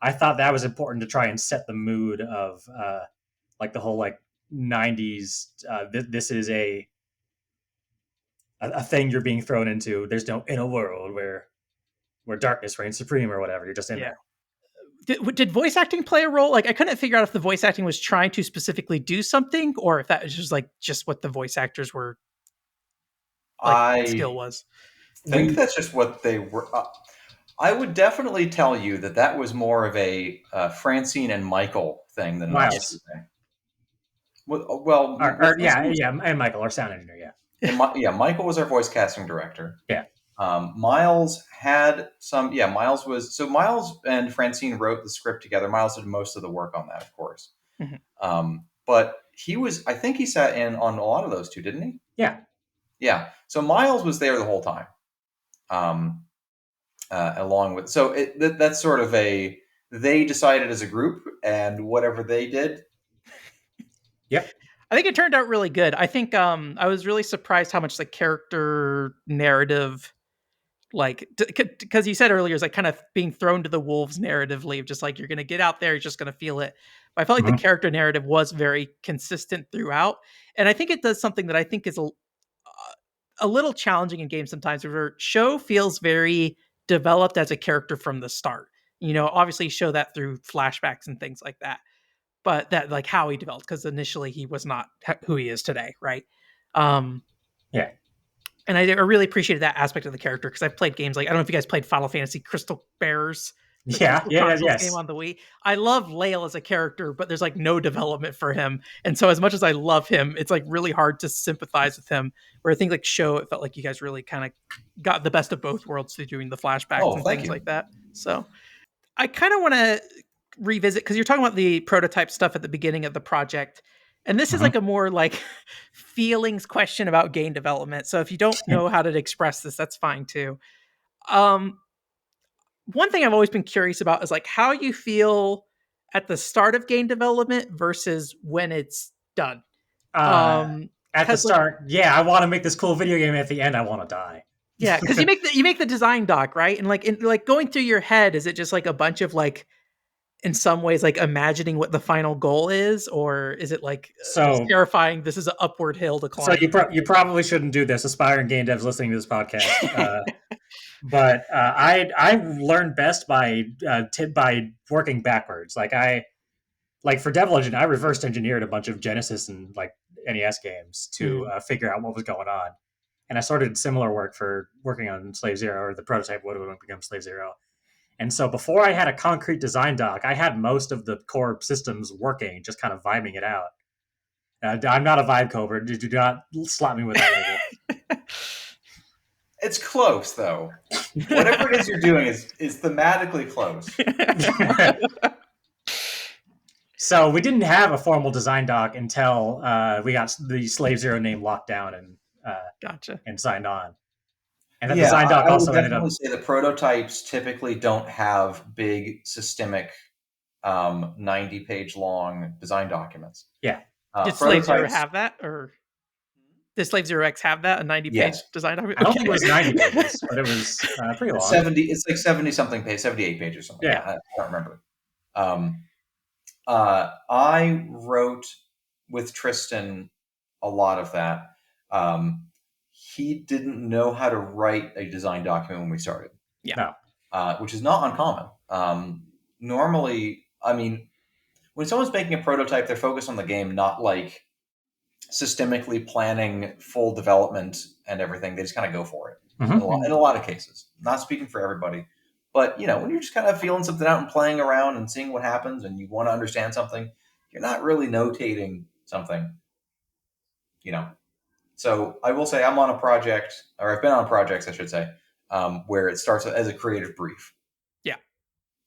I thought that was important to try and set the mood of like the whole like 90s. This is a thing you're being thrown into. There's no in a world where darkness reigns supreme or whatever. You're just in there. Did voice acting play a role? Like I couldn't figure out if the voice acting was trying to specifically do something, or if that was just what the voice actors were. Like, skill was. I think that's just what they were. I would definitely tell you that was more of a Francine and Michael thing than Miles. Well, and Michael, our sound engineer, Michael was our voice casting director. Yeah. Miles had some. Yeah, Miles and Francine wrote the script together. Miles did most of the work on that, of course. Mm-hmm. But I think he sat in on a lot of those too, didn't he? Yeah. Yeah. So Miles was there the whole time. Along with, that's sort of they decided as a group, and whatever they did. Yep. I think it turned out really good. I think I was really surprised how much the character narrative, like, because you said earlier, is like kind of being thrown to the wolves narratively of just like, you're going to get out there, you're just going to feel it. But I felt like the character narrative was very consistent throughout. And I think it does something that I think is a little challenging in games sometimes, where Show feels very developed as a character from the start. You know, obviously show that through flashbacks and things like that. But that, like, how he developed, because initially he was not who he is today, right? Yeah. And I really appreciated that aspect of the character, because I've played games like, I don't know if you guys played Final Fantasy Crystal Bearers. Yes. Game on the Wii. I love Lael as a character, but there's like no development for him. And so as much as I love him, it's like really hard to sympathize with him. Where I think like Show, it felt like you guys really kind of got the best of both worlds through doing the flashbacks and things like that. So I kind of want to revisit, because you're talking about the prototype stuff at the beginning of the project, and this is like a more like feelings question about game development. So if you don't know how to express this, that's fine too. one thing I've always been curious about is like how you feel at the start of game development versus when it's done. At the Because like, start, yeah, I want to make this cool video game. At the end, I want to die. yeah, because you make the design doc, right? And like going through your head, is it just like a bunch of like, in some ways, like imagining what the final goal is, or is it like terrifying? This is an upward hill to climb. So you probably shouldn't do this, aspiring game devs listening to this podcast. But I learned best by working backwards. Like for Devil Legend, I reversed engineered a bunch of Genesis and like NES games to figure out what was going on. And I sort of did similar work for working on Slave Zero, or the prototype would have become Slave Zero. And so before I had a concrete design doc, I had most of the core systems working, just kind of vibing it out. I'm not a vibe covert. Do not slap me with that label. It's close, though. Whatever it is you're doing is thematically close. So we didn't have a formal design doc until we got the Slave Zero name locked down and gotcha and signed on. And the design doc also ended up. I would definitely say the prototypes typically don't have big systemic 90-page long design documents. Yeah. Did Slave Zero have that, or did Slave Zero X have that, a 90-page design document? I don't think it was 90 pages, but it was pretty long. 70. It's like 70-something pages, 78 pages or something. Yeah, I don't remember. I wrote with Tristan a lot of that. He didn't know how to write a design document when we started. Yeah. No. Which is not uncommon. Normally, I mean, when someone's making a prototype, they're focused on the game, not like systemically planning full development and everything. They just kind of go for it in a lot of cases. Not speaking for everybody. But, when you're just kind of feeling something out and playing around and seeing what happens and you want to understand something, you're not really notating something, So I will say I'm on a project, or I've been on projects, I should say, where it starts as a creative brief. Yeah.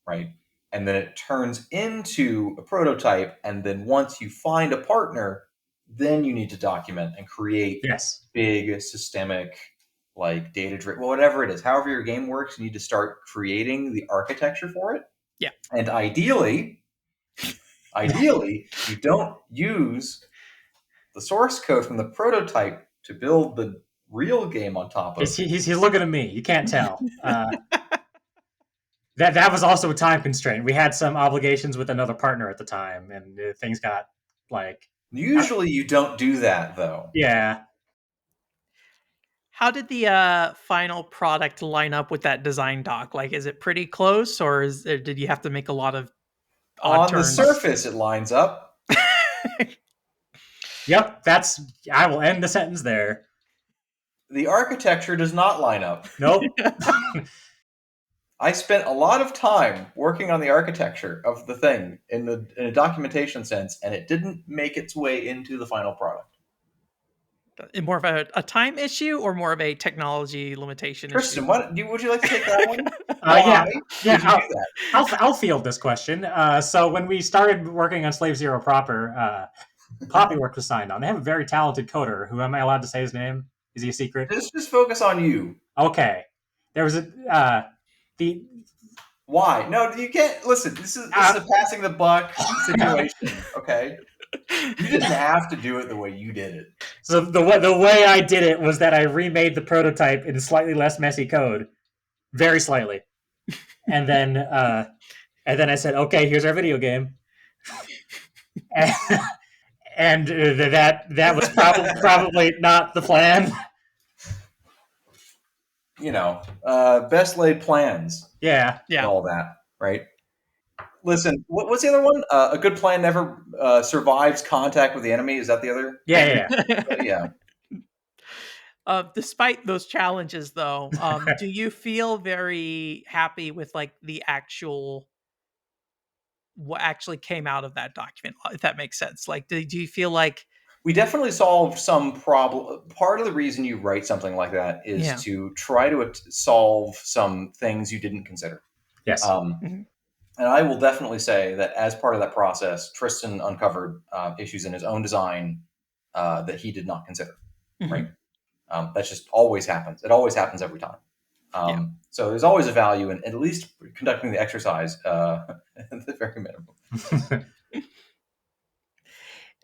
Right? And then it turns into a prototype. And then once you find a partner, then you need to document and create big systemic, like data-driven, whatever it is, however your game works, you need to start creating the architecture for it. Yeah. And ideally, you don't use the source code from the prototype to build the real game on top of. He's looking at me. You can't tell. That was also a time constraint. We had some obligations with another partner at the time, and things got like. Usually, you don't do that, though. Yeah. How did the final product line up with that design doc? Like, is it pretty close, or did you have to make a lot of odd turns? The surface, it lines up. Yep, I will end the sentence there. The architecture does not line up. Nope. I spent a lot of time working on the architecture of the thing in a documentation sense, and it didn't make its way into the final product. More of a time issue or more of a technology limitation Tristan, issue? Would you like to take that one? Yeah. I'll field this question. So when we started working on Slave Zero proper, Poppyworks was signed on. They have a very talented coder. Who am I allowed to say his name? Is he a secret? Just focus on you. Okay. There was Why? No, you can't. Listen, this is a passing the buck situation. Okay. You didn't have to do it the way you did it. So the way I did it was that I remade the prototype in slightly less messy code, very slightly, and then I said, "Okay, here's our video game," and that was probably not the plan. Best laid plans. Yeah. All that, right? Listen, what's the other one? A good plan never survives contact with the enemy. Is that the other? Yeah. Despite those challenges, though, do you feel very happy with like what actually came out of that document? If that makes sense. Like, do you feel like we definitely solved some problem? Part of the reason you write something like that is to try to solve some things you didn't consider. Yes. And I will definitely say that as part of that process, Tristan uncovered issues in his own design that he did not consider. Right. That just always happens. It always happens every time. So there's always a value in at least conducting the exercise at the very minimum.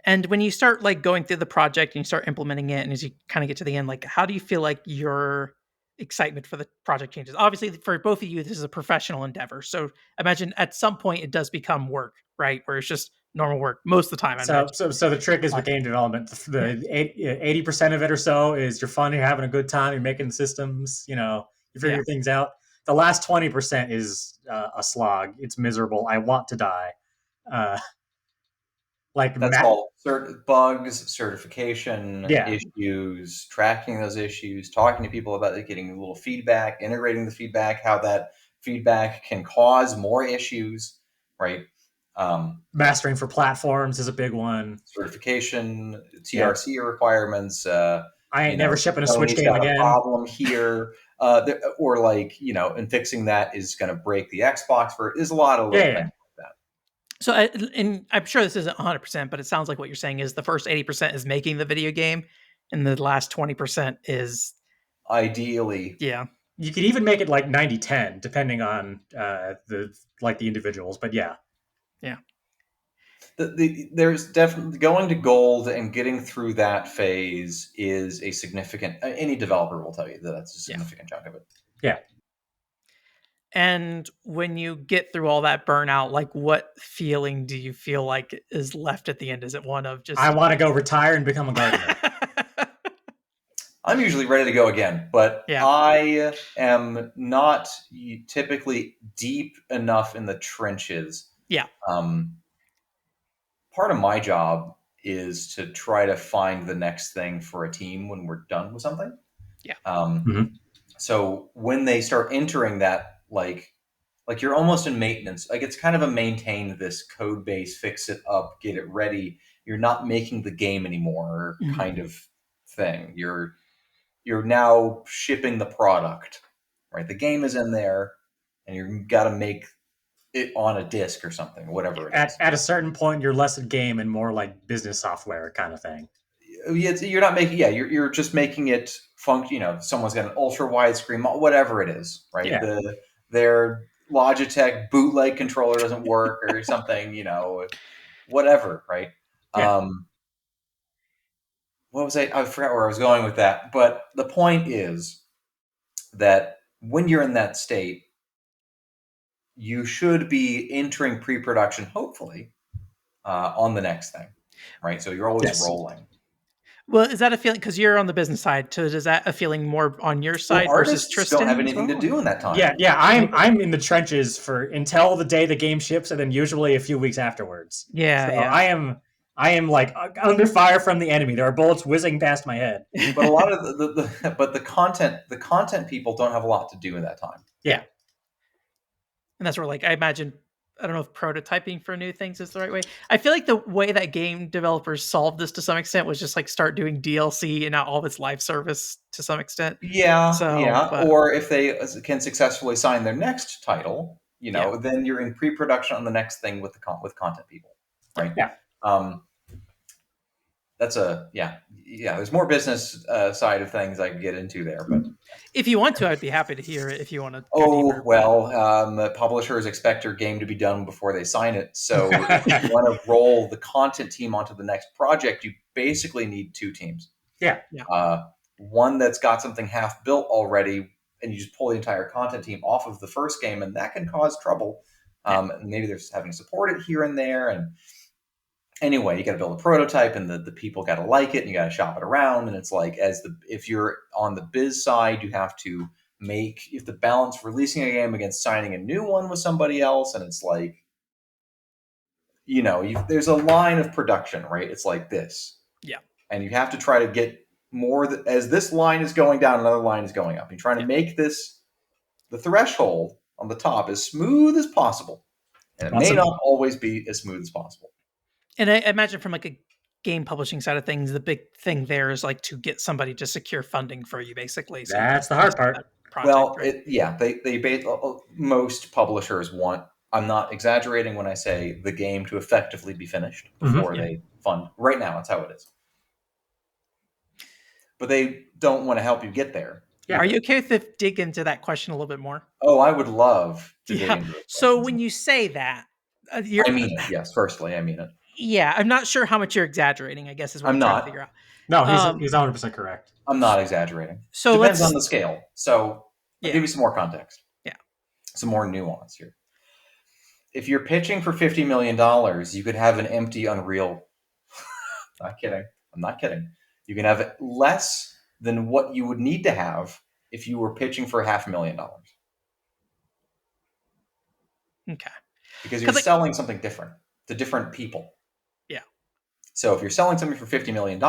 And when you start like going through the project and you start implementing it, and as you kind of get to the end, like how do you feel like your excitement for the project changes? Obviously, for both of you, this is a professional endeavor. So imagine at some point it does become work, right? Where it's just normal work most of the time. I imagine. So the trick is with game development, the 80% of it or so is you're fun, you're having a good time, you're making systems, you figure things out. The last 20% is a slog. It's miserable. I want to die. That's all bugs, certification, Yeah. issues, tracking those issues, talking to people about it, getting a little feedback, integrating the feedback, how that feedback can cause more issues, right? Mastering for platforms is a big one. Certification, TRC requirements. I ain't never shipping a Switch game again. Problem here, or like and fixing that is going to break the Xbox. There's a lot of little things like that. So, and I'm sure this isn't 100%, but it sounds like what you're saying is the first 80% is making the video game, and the last 20% is ideally. Yeah. You could even make it like 90-10, depending on the individuals. But yeah. There's definitely going to gold and getting through that phase is a significant. Any developer will tell you that that's a significant chunk of it. Yeah. And when you get through all that burnout, like what feeling do you feel like is left at the end? Is it one of just I want to go retire and become a gardener? I'm usually ready to go again, but I am not typically deep enough in the trenches. Yeah. Part of my job is to try to find the next thing for a team when we're done with something. Yeah. So when they start entering that, like you're almost in maintenance, like it's kind of a maintain this code base, fix it up, get it ready. You're not making the game anymore kind of thing. You're now shipping the product, right? The game is in there and you've got to make it on a disc or something, whatever it is. At a certain point, you're less a game and more like business software kind of thing. You're not making, you're just making it function. Someone's got an ultra wide screen, whatever it is, right? Yeah. Their Logitech bootleg controller doesn't work or something, whatever, right? Yeah. What was I forgot where I was going with that, but the point is that when you're in that state, you should be entering pre-production, hopefully, on the next thing, right? So you're always rolling. Well, is that a feeling because you're on the business side? So is that a feeling more on your side versus Tristan? Don't have anything to do in that time. Yeah. I'm in the trenches until the day the game ships, and then usually a few weeks afterwards. I am like under fire from the enemy. There are bullets whizzing past my head. But a lot of the content people don't have a lot to do in that time. Yeah. And that's where, like, I imagine, I don't know if prototyping for new things is the right way. I feel like the way that game developers solved this to some extent was just like start doing DLC and not all of its live service to some extent. Or if they can successfully sign their next title, then you're in pre-production on the next thing with content people, right? Yeah. That's there's more business side of things I could get into there, but if you want to, I'd be happy to hear it. If you want to, the publishers expect your game to be done before they sign it. So if you want to roll the content team onto the next project, you basically need two teams. Yeah. One that's got something half built already, and you just pull the entire content team off of the first game, and that can cause trouble. Maybe they're having to support it here and there, and anyway, you got to build a prototype, and the people got to like it, and you got to shop it around. And it's like, if you're on the biz side, you have to the balance releasing a game against signing a new one with somebody else, and it's like, there's a line of production, right? It's like this, and you have to try to get more. As this line is going down, another line is going up. You're trying to make the threshold on the top as smooth as possible, and it may not always be as smooth as possible. And I imagine from like a game publishing side of things, the big thing there is like to get somebody to secure funding for you, basically. So that's the hard part. Most publishers want. I'm not exaggerating when I say the game to effectively be finished before they fund. Right now, that's how it is. But they don't want to help you get there. Yeah. Are you okay if dig into that question a little bit more? Oh, I would love to dig Yeah. into those So questions. when you say that, I mean it. Yes. Firstly, I mean it. yeah, I'm not sure how much you're exaggerating, I guess is what I'm I'm trying to figure not. out. No, Um, he's 100% correct. I'm not exaggerating. so Depends let's, on the scale. So I'll yeah, give you some more context. yeah, Some more nuance here. If you're pitching for $50 million, you could have an empty Unreal. Not kidding. I'm not kidding. You can have less than what you would need to have if you were pitching for $500,000 okay. because you're Because, like, selling something different to different people. yeah, So if you're selling something for $50 million,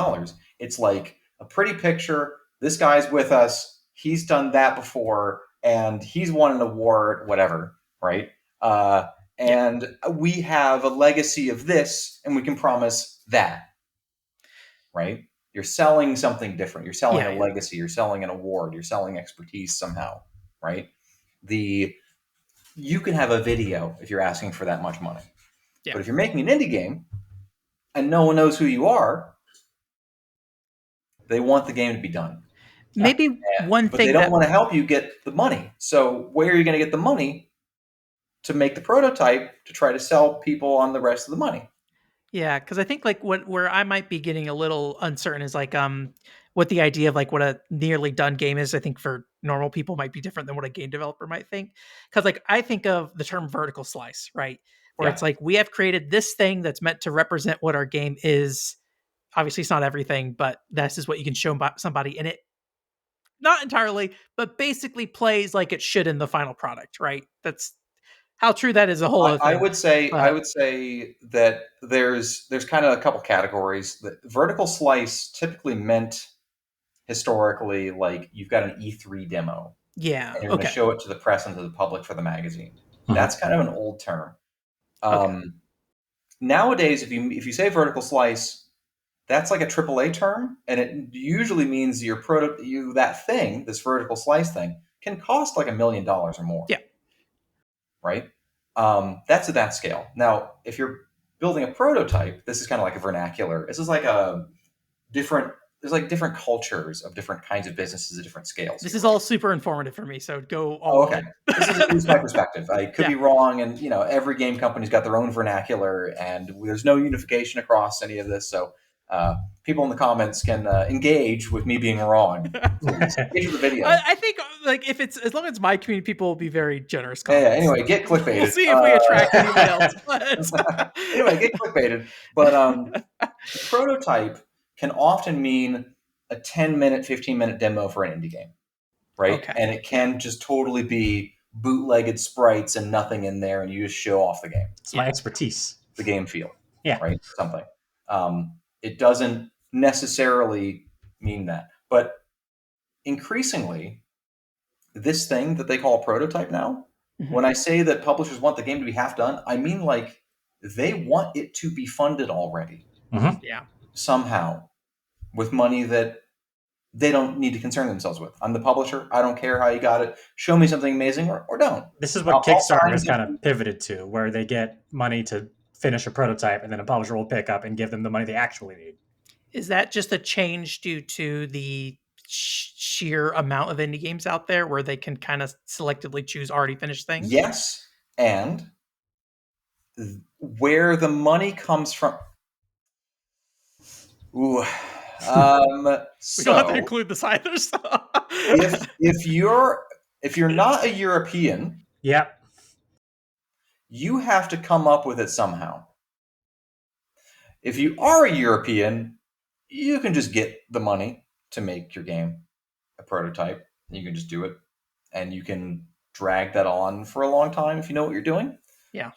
it's like a pretty picture. This guy's with us. He's done that before, and he's won an award, whatever, right? yeah, And we have a legacy of this, and we can promise that, right? You're selling something different. You're selling yeah, a yeah, legacy. You're selling an award. You're selling expertise somehow, right? You can have a video if you're asking for that much money. yeah. But if you're making an indie game and no one knows who you are, they want the game to be done. Maybe one But they thing don't that, want to help you get the money. So where are you going to get the money to make the prototype to try to sell people on the rest of the money? yeah, because I think like where I might be getting a little uncertain is like what the idea of like what a nearly done game is. I think for normal people might be different than what a game developer might think. Because like I think of the term vertical slice, right? Where Yeah. it's like we have created this thing that's meant to represent what our game is. Obviously, it's not everything, but this is what you can show somebody, and it not entirely, but basically plays like it should in the final product, right? That's how true that is a whole other I thing. would say But that there's kind of a couple categories. The vertical slice typically meant historically like you've got an E3 demo yeah, and you're going to okay, show it to the press and to the public for the magazine. Mhm. That's kind of an old term. okay, Nowadays, if you say vertical slice, that's like a AAA term, and it usually means your that thing, this vertical slice thing, can cost like $1 million or more. yeah. Right? That's at that scale. Now, if you're building a prototype, this is kind of like a vernacular. This is like a different. There's like different cultures of different kinds of businesses at different scales. This Here, is right? all super informative for me, so go Oh, all okay. in. This is at least my perspective. I could Yeah. be wrong, and every game company's got their own vernacular, and there's no unification across any of this. So, people in the comments can engage with me being wrong. Please engage with the video. I think like if it's as long as it's my community, people will be very generous. Yeah. Comments. Anyway, get clickbaited. We'll see if we attract anybody else. But Anyway, get clickbaited. But prototype can often mean a 10-minute, 15-minute demo for an indie game, right? okay, And it can just totally be bootlegged sprites and nothing in there, and you just show off the game. It's my expertise. The game feel. Yeah. Right? Something. It doesn't necessarily mean that. But increasingly, this thing that they call a prototype now, when I say that publishers want the game to be half done, I mean like they want it to be funded already. Mm-hmm. Yeah. Somehow with money that they don't need to concern themselves with. I'm the publisher. I don't care how you got it. Show me something amazing or don't. This is what Kickstarter has kind of pivoted to, where they get money to finish a prototype and then a publisher will pick up and give them the money they actually need. Is that just a change due to the sheer amount of indie games out there where they can kind of selectively choose already finished things? Yes. And where the money comes from. Ooh. We don't have to include this either. So. if you're not a European, yep, you have to come up with it somehow. If you are a European, you can just get the money to make your game a prototype. You can just do it, and you can drag that on for a long time if you know what you're doing. Yeah.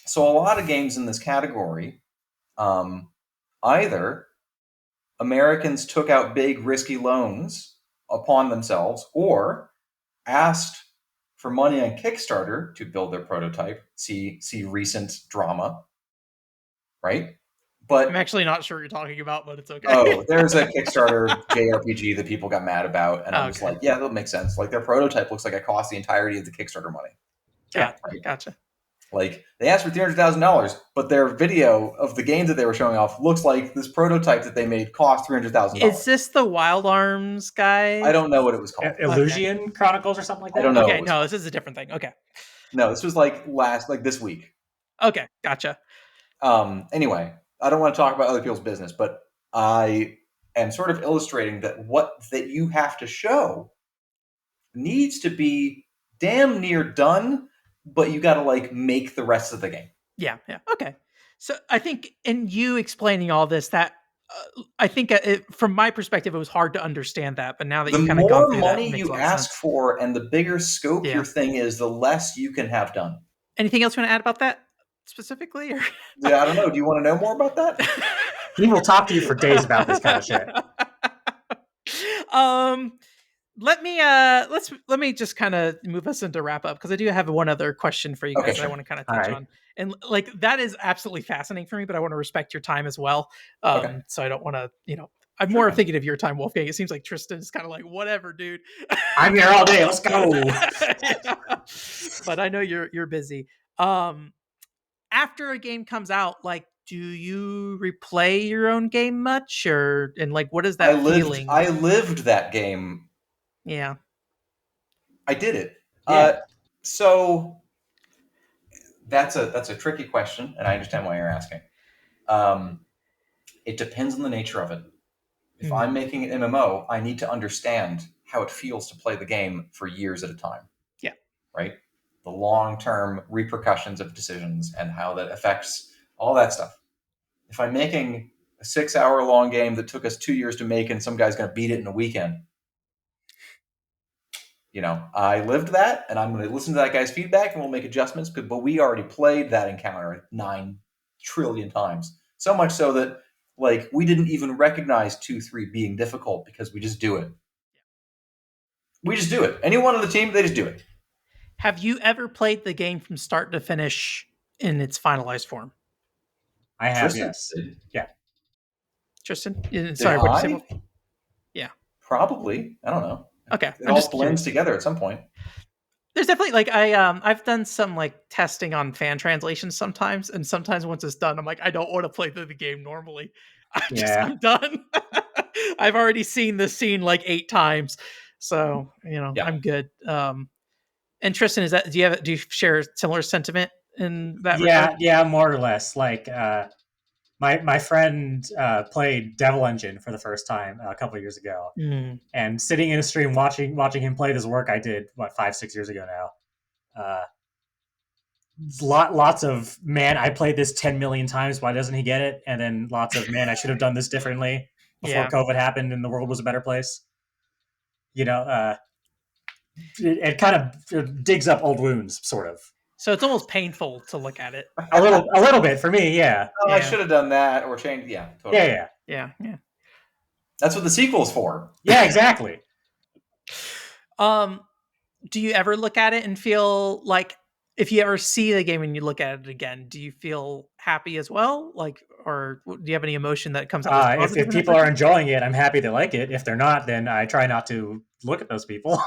So a lot of games in this category, either Americans took out big risky loans upon themselves or asked for money on Kickstarter to build their prototype. See recent drama, right? But I'm actually not sure what you're talking about, but it's okay. Oh, there's a Kickstarter JRPG that people got mad about, and I'm just like, yeah, that makes sense. Like their prototype looks like it cost the entirety of the Kickstarter money. Yeah, gotcha. Like, they asked for $300,000, but their video of the game that they were showing off looks like this prototype that they made cost $300,000. Is this the Wild Arms guy? I don't know what it was called. Illusion Chronicles or something like that? I don't know. Okay, no, this is a different thing. Okay. No, this was like this week. Okay, gotcha. Anyway, I don't want to talk about other people's business, but I am sort of illustrating that what that you have to show needs to be damn near done, but you got to like make the rest of the game. Yeah. Okay. So I think in you explaining all this, that I think from my perspective, it was hard to understand that. But now that you've kind of gone through that, the more money you ask for and the bigger scope your thing is, the less you can have done. Anything else you want to add about that specifically? Or? Yeah, I don't know. Do you want to know more about that? He will talk to you for days about this kind of shit. Let me just kind of move us into wrap up, because I do have one other question for you guys that I want to kind of touch on, and like that is absolutely fascinating for me, but I want to respect your time as well. So I don't want to, I'm more thinking of your time, Wolfgang. It seems like Tristan is kind of like, whatever, dude. I'm here all day. Let's go. But I know you're busy. After a game comes out, like, do you replay your own game much, and like, what is that feeling? I lived that game. Yeah. I did it. Yeah. So that's a tricky question, and I understand why you're asking. It depends on the nature of it. If I'm making an MMO, I need to understand how it feels to play the game for years at a time. Yeah. Right? The long-term repercussions of decisions and how that affects all that stuff. If I'm making a 6-hour-long game that took us 2 years to make and some guy's going to beat it in a weekend, I lived that, and I'm going to listen to that guy's feedback, and we'll make adjustments. But we already played that encounter 9 trillion times. So much so that, like, we didn't even recognize 2-3 being difficult because we just do it. We just do it. Anyone on the team, they just do it. Have you ever played the game from start to finish in its finalized form? I have, Tristan, yes. Yeah. Tristan? Sorry, what did you say? Yeah. Probably. I don't know. Okay. It all blends together at some point. There's definitely, like, I've done some like testing on fan translations sometimes, and sometimes once it's done, I'm like, I don't want to play through the game normally. I'm done. I've already seen this scene like 8 times. So, I'm good. And Tristan, do you share a similar sentiment in that regard? Yeah, more or less. Like, my friend played Devil Engine for the first time a couple of years ago, and sitting in a stream watching him play this work I did 5-6 years ago now. Lots of, man, I played this 10 million times. Why doesn't he get it? And then lots of, man, I should have done this differently before COVID happened and the world was a better place. It kind of digs up old wounds, sort of. So it's almost painful to look at it. A little bit for me, yeah. I should have done that or changed. Yeah, totally. Yeah. That's what the sequel's for. Yeah, exactly. Do you ever look at it and feel like, if you ever see the game and you look at it again, do you feel happy as well? Like, or do you have any emotion that comes out? If people are enjoying it, I'm happy they like it. If they're not, then I try not to look at those people.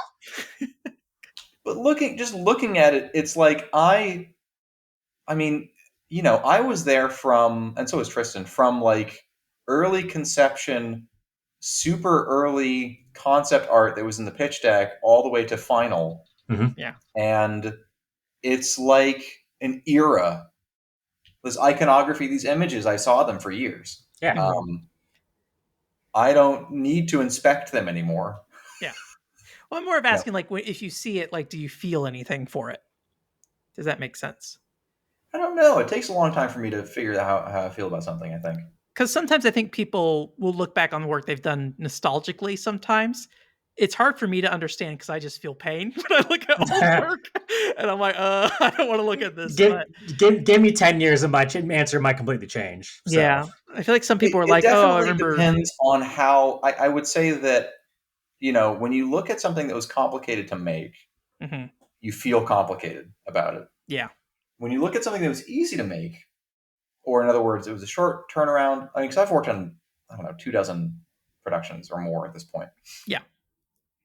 But looking at it, it's like I was there from, and so was Tristan, from like early conception, super early concept art that was in the pitch deck all the way to final. Mm-hmm. Yeah. And it's like an era. This iconography, these images, I saw them for years. Yeah. I don't need to inspect them anymore. Yeah. Well, I'm more of asking, like, if you see it, like, do you feel anything for it? Does that make sense? I don't know. It takes a long time for me to figure out how I feel about something, I think. Because sometimes I think people will look back on the work they've done nostalgically sometimes. It's hard for me to understand because I just feel pain when I look at old work. And I'm like, I don't want to look at this. Give me 10 years and my answer might completely change. So. Yeah. I feel like some people are like, I remember. It depends on how, I would say that, when you look at something that was complicated to make, you feel complicated about it. Yeah. When you look at something that was easy to make, or in other words, it was a short turnaround. I mean, because I've worked on, 24 productions or more at this point. Yeah.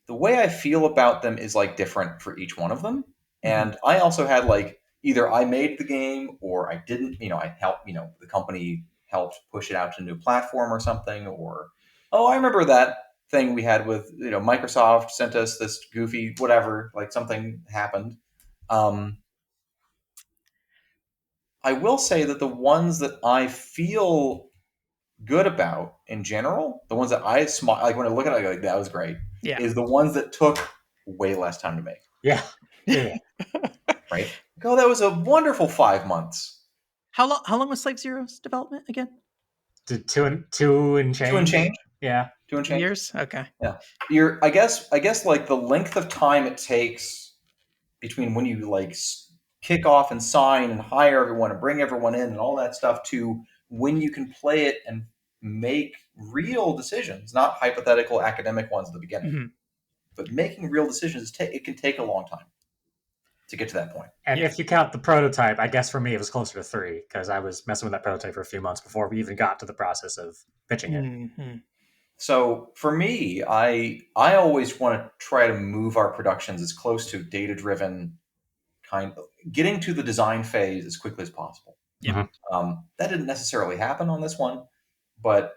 The way I feel about them is like different for each one of them. And I also had like either I made the game or I didn't. I helped. The company helped push it out to a new platform or something. Or I remember that thing we had with Microsoft sent us this goofy whatever. Like something happened. I will say that the ones that I feel good about in general, the ones that I smile like when I look at it, I go, like that was great. Yeah. Is the ones that took way less time to make. Yeah. Right. Oh, that was a wonderful 5 months. How long was Slave Zero's development again? Two and change. 2 and change. Yeah. 2 and change. Years. Okay. Yeah. I guess like the length of time it takes between when you like kick off and sign and hire everyone and bring everyone in and all that stuff to when you can play it and make real decisions, not hypothetical academic ones at the beginning, Mm-hmm. but making real decisions. It can take a long time to get to that point. And if you count the prototype, I guess for me it was closer to 3 because I was messing with that prototype for a few months before we even got to the process of pitching it. Mm-hmm. So for me, I always want to try to move our productions as close to data-driven getting to the design phase as quickly as possible. Yeah. That didn't necessarily happen on this one, but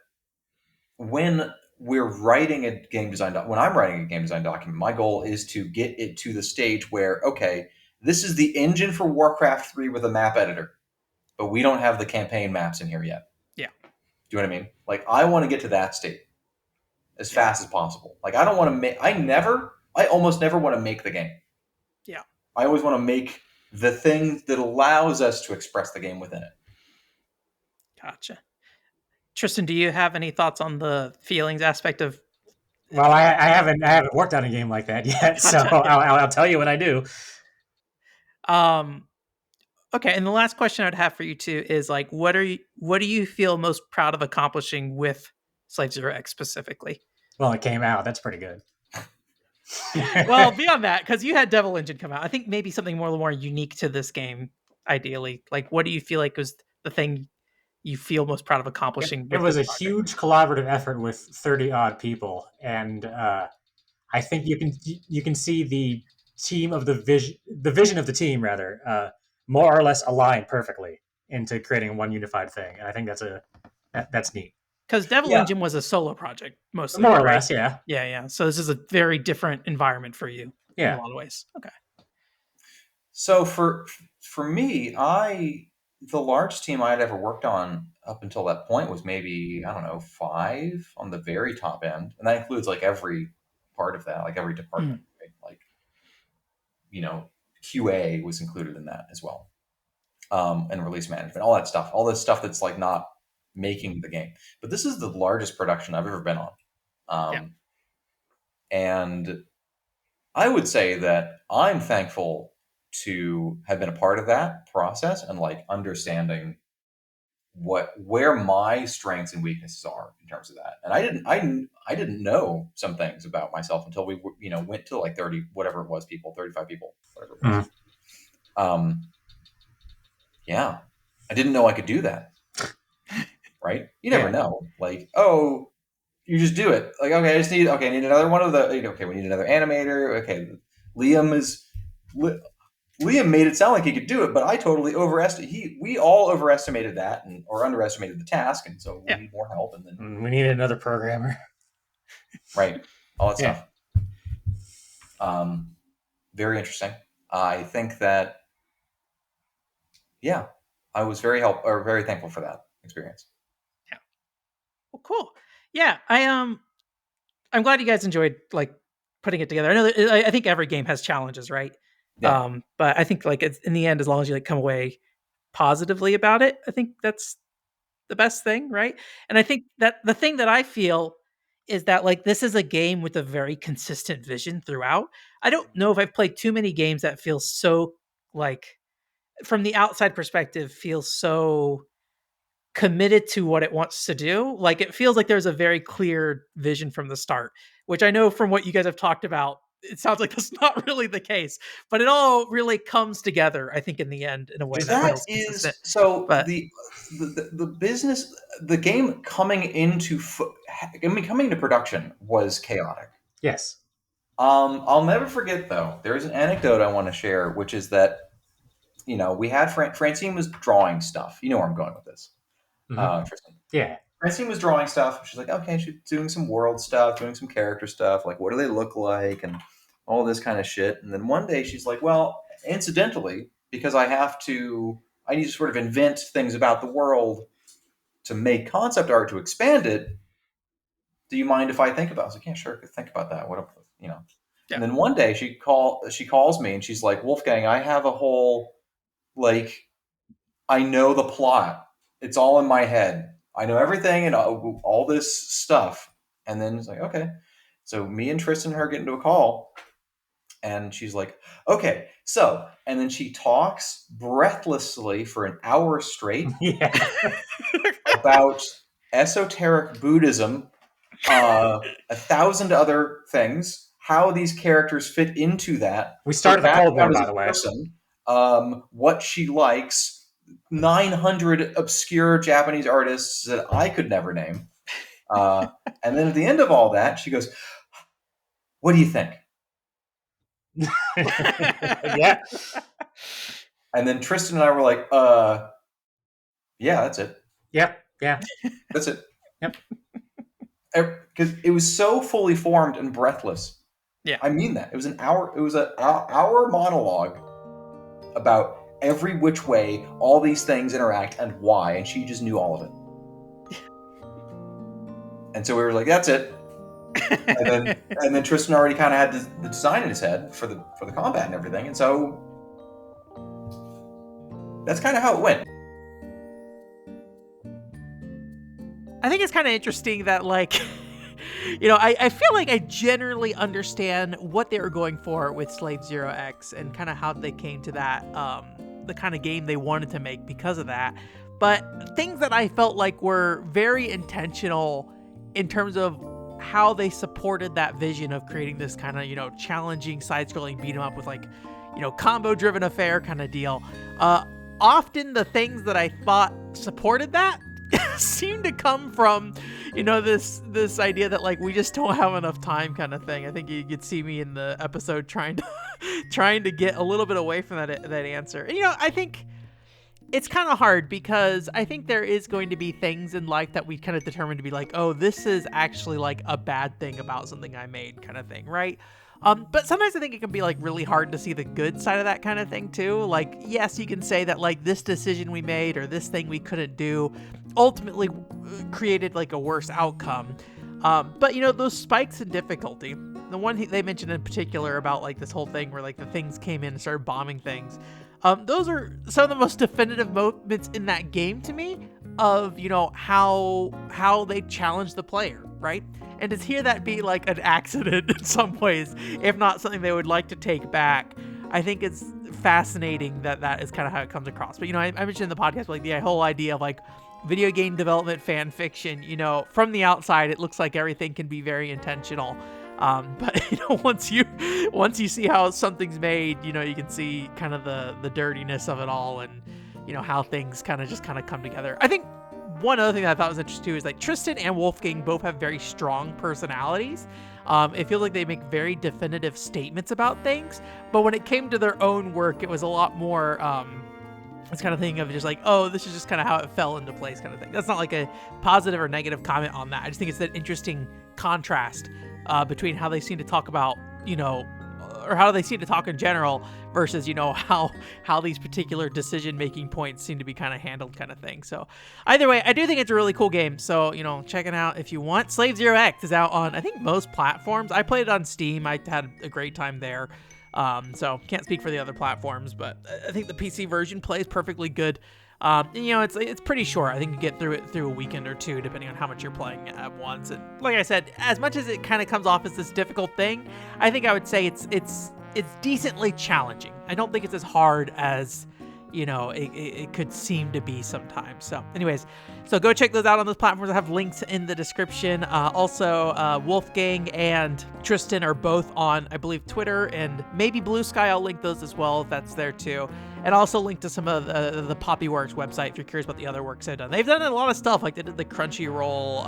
when we're writing a game design when I'm writing a game design document, my goal is to get it to the stage where, okay, this is the engine for Warcraft 3 with a map editor, but we don't have the campaign maps in here yet. Yeah. Do you know what I mean? Like, I want to get to that state as fast as possible. Like, I don't want to make, I almost never want to make the game. Yeah. I always want to make the thing that allows us to express the game within it. Gotcha. Tristan, do you have any thoughts on the feelings aspect of? Well, I haven't worked on a game like that yet, so I'll tell you when I do. Okay, and the last question I'd have for you too is like, what do you feel most proud of accomplishing with Slave Zero X specifically? Well, it came out. That's pretty good. Well, beyond that, because you had Devil Engine come out, I think maybe something more unique to this game. Ideally, like, what do you feel like was the thing you feel most proud of accomplishing? It was a huge collaborative effort with 30 odd people, and I think you can see the team of the vision of the team rather more or less aligned perfectly into creating one unified thing, and I think that's neat. Because Devil Engine was a solo project mostly, more or less, yeah. Yeah. So this is a very different environment for you in a lot of ways. Okay. So for me, the largest team I had ever worked on up until that point was maybe, I don't know, 5 on the very top end, and that includes like every part of that, like every department, right? Like, QA was included in that as well, and release management, all that stuff, all this stuff that's like not making the game. But this is the largest production I've ever been on, and I would say that I'm thankful to have been a part of that process and like understanding where my strengths and weaknesses are in terms of that. And I didn't know some things about myself until we went to like 30 whatever it was 35 people, whatever it was. Yeah, I didn't know I could do that. Right? You never know. Like, oh, you just do it. Like, okay, I need another one of the. Okay, we need another animator. Okay, Liam made it sound like he could do it, but I totally overestimated. We all overestimated that or underestimated the task, and so we need more help. And then we needed another programmer. Right, all that stuff. Very interesting. I think that, I was very thankful for that experience. Yeah. Well, cool. Yeah, I'm glad you guys enjoyed like putting it together. I know I think every game has challenges, right? Yeah. But I think like in the end, as long as you like come away positively about it, I think that's the best thing, right? And I think that the thing that I feel is that like this is a game with a very consistent vision throughout. I don't know if I've played too many games that feel so like from the outside perspective feels so committed to what it wants to do. Like it feels like there's a very clear vision from the start, which I know from what you guys have talked about, it sounds like that's not really the case, but it all really comes together, I think, in the end in a way that feels consistent. So but the business, the game coming into production was chaotic. Yes. I'll never forget though. There's an anecdote I want to share, which is that we had Francine was drawing stuff. You know where I'm going with this, Tristan. Yeah. Francine was drawing stuff. She's like, okay, she's doing some world stuff, doing some character stuff. Like, what do they look like, and all this kind of shit. And then one day she's like, well, incidentally, because I need to sort of invent things about the world to make concept art to expand it. Do you mind if I think about it? I was like, yeah, sure. Think about that. Yeah. And then one day she calls me and she's like, Wolfgang, I have a whole, like, I know the plot. It's all in my head. I know everything and all this stuff. And then it's like, okay. So me and Tristan and her get into a call and she's like, okay, so, and then she talks breathlessly for an hour straight about esoteric Buddhism, 1,000 other things, how these characters fit into that. We started the Cold War, by the way. What she likes, 900 obscure Japanese artists that I could never name. And then at the end of all that, she goes, what do you think? Yeah. And then Tristan and I were like, yeah, that's it. Yep. Yeah. That's it. Yep. Because it was so fully formed and breathless. Yeah. I mean that. It was an hour monologue about every which way all these things interact and why, and she just knew all of it. And so we were like, that's it. and then Tristan already kind of had the design in his head for the combat and everything, and so that's kind of how it went. I think it's kind of interesting that, like, I feel like I generally understand what they were going for with Slave Zero X and kind of how they came to that, the kind of game they wanted to make because of that. But things that I felt like were very intentional in terms of how they supported that vision of creating this kind of, challenging side-scrolling beat 'em up with, like, combo-driven affair kind of deal. Often the things that I thought supported that seem to come from, this idea that, like, we just don't have enough time kind of thing. I think you could see me in the episode trying to get a little bit away from that answer. And, I think it's kind of hard because I think there is going to be things in life that we kind of determine to be like, oh, this is actually like a bad thing about something I made kind of thing, right? But sometimes I think it can be like really hard to see the good side of that kind of thing too. Like, yes, you can say that like this decision we made or this thing we couldn't do ultimately created like a worse outcome. But those spikes in difficulty, the one they mentioned in particular about like this whole thing where like the things came in and started bombing things. Those are some of the most definitive moments in that game to me of, how they challenge the player, right? And to hear that be like an accident in some ways, if not something they would like to take back, I think it's fascinating that is kind of how it comes across. But, I mentioned in the podcast, like the whole idea of like video game development fan fiction, from the outside, it looks like everything can be very intentional. But once you see how something's made, you can see kind of the dirtiness of it all and, how things kind of come together. I think one other thing that I thought was interesting too is like Tristan and Wolfgang both have very strong personalities. It feels like they make very definitive statements about things, but when it came to their own work, it was a lot more, this kind of thing of just like, oh, this is just kind of how it fell into place kind of thing. That's not like a positive or negative comment on that. I just think it's that interesting contrast between how they seem to talk about, or how they seem to talk in general versus, how these particular decision-making points seem to be kind of handled kind of thing. So either way, I do think it's a really cool game. So, check it out if you want. Slave Zero X is out on, I think, most platforms. I played it on Steam. I had a great time there. So can't speak for the other platforms, but I think the PC version plays perfectly good. It's pretty short. I think you get through it through a weekend or two, depending on how much you're playing at once. And like I said, as much as it kind of comes off as this difficult thing, I think I would say it's decently challenging. I don't think it's as hard as, it could seem to be sometimes. So anyways, so go check those out on those platforms. I have links in the description. Also, Wolfgang and Tristan are both on, I believe, Twitter and maybe Blue Sky. I'll link those as well if that's there too. And also link to some of the Poppyworks website if you're curious about the other works they've done. They've done a lot of stuff, like they did the Crunchyroll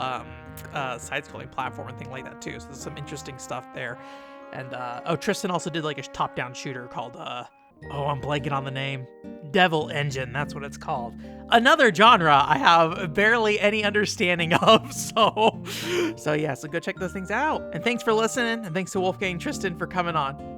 side-scrolling platform and things like that too. So there's some interesting stuff there. And Tristan also did like a top-down shooter called Oh, I'm blanking on the name. Devil Engine, that's what it's called. Another genre I have barely any understanding of, so go check those things out. And thanks for listening, and thanks to Wolfgang and Tristan for coming on.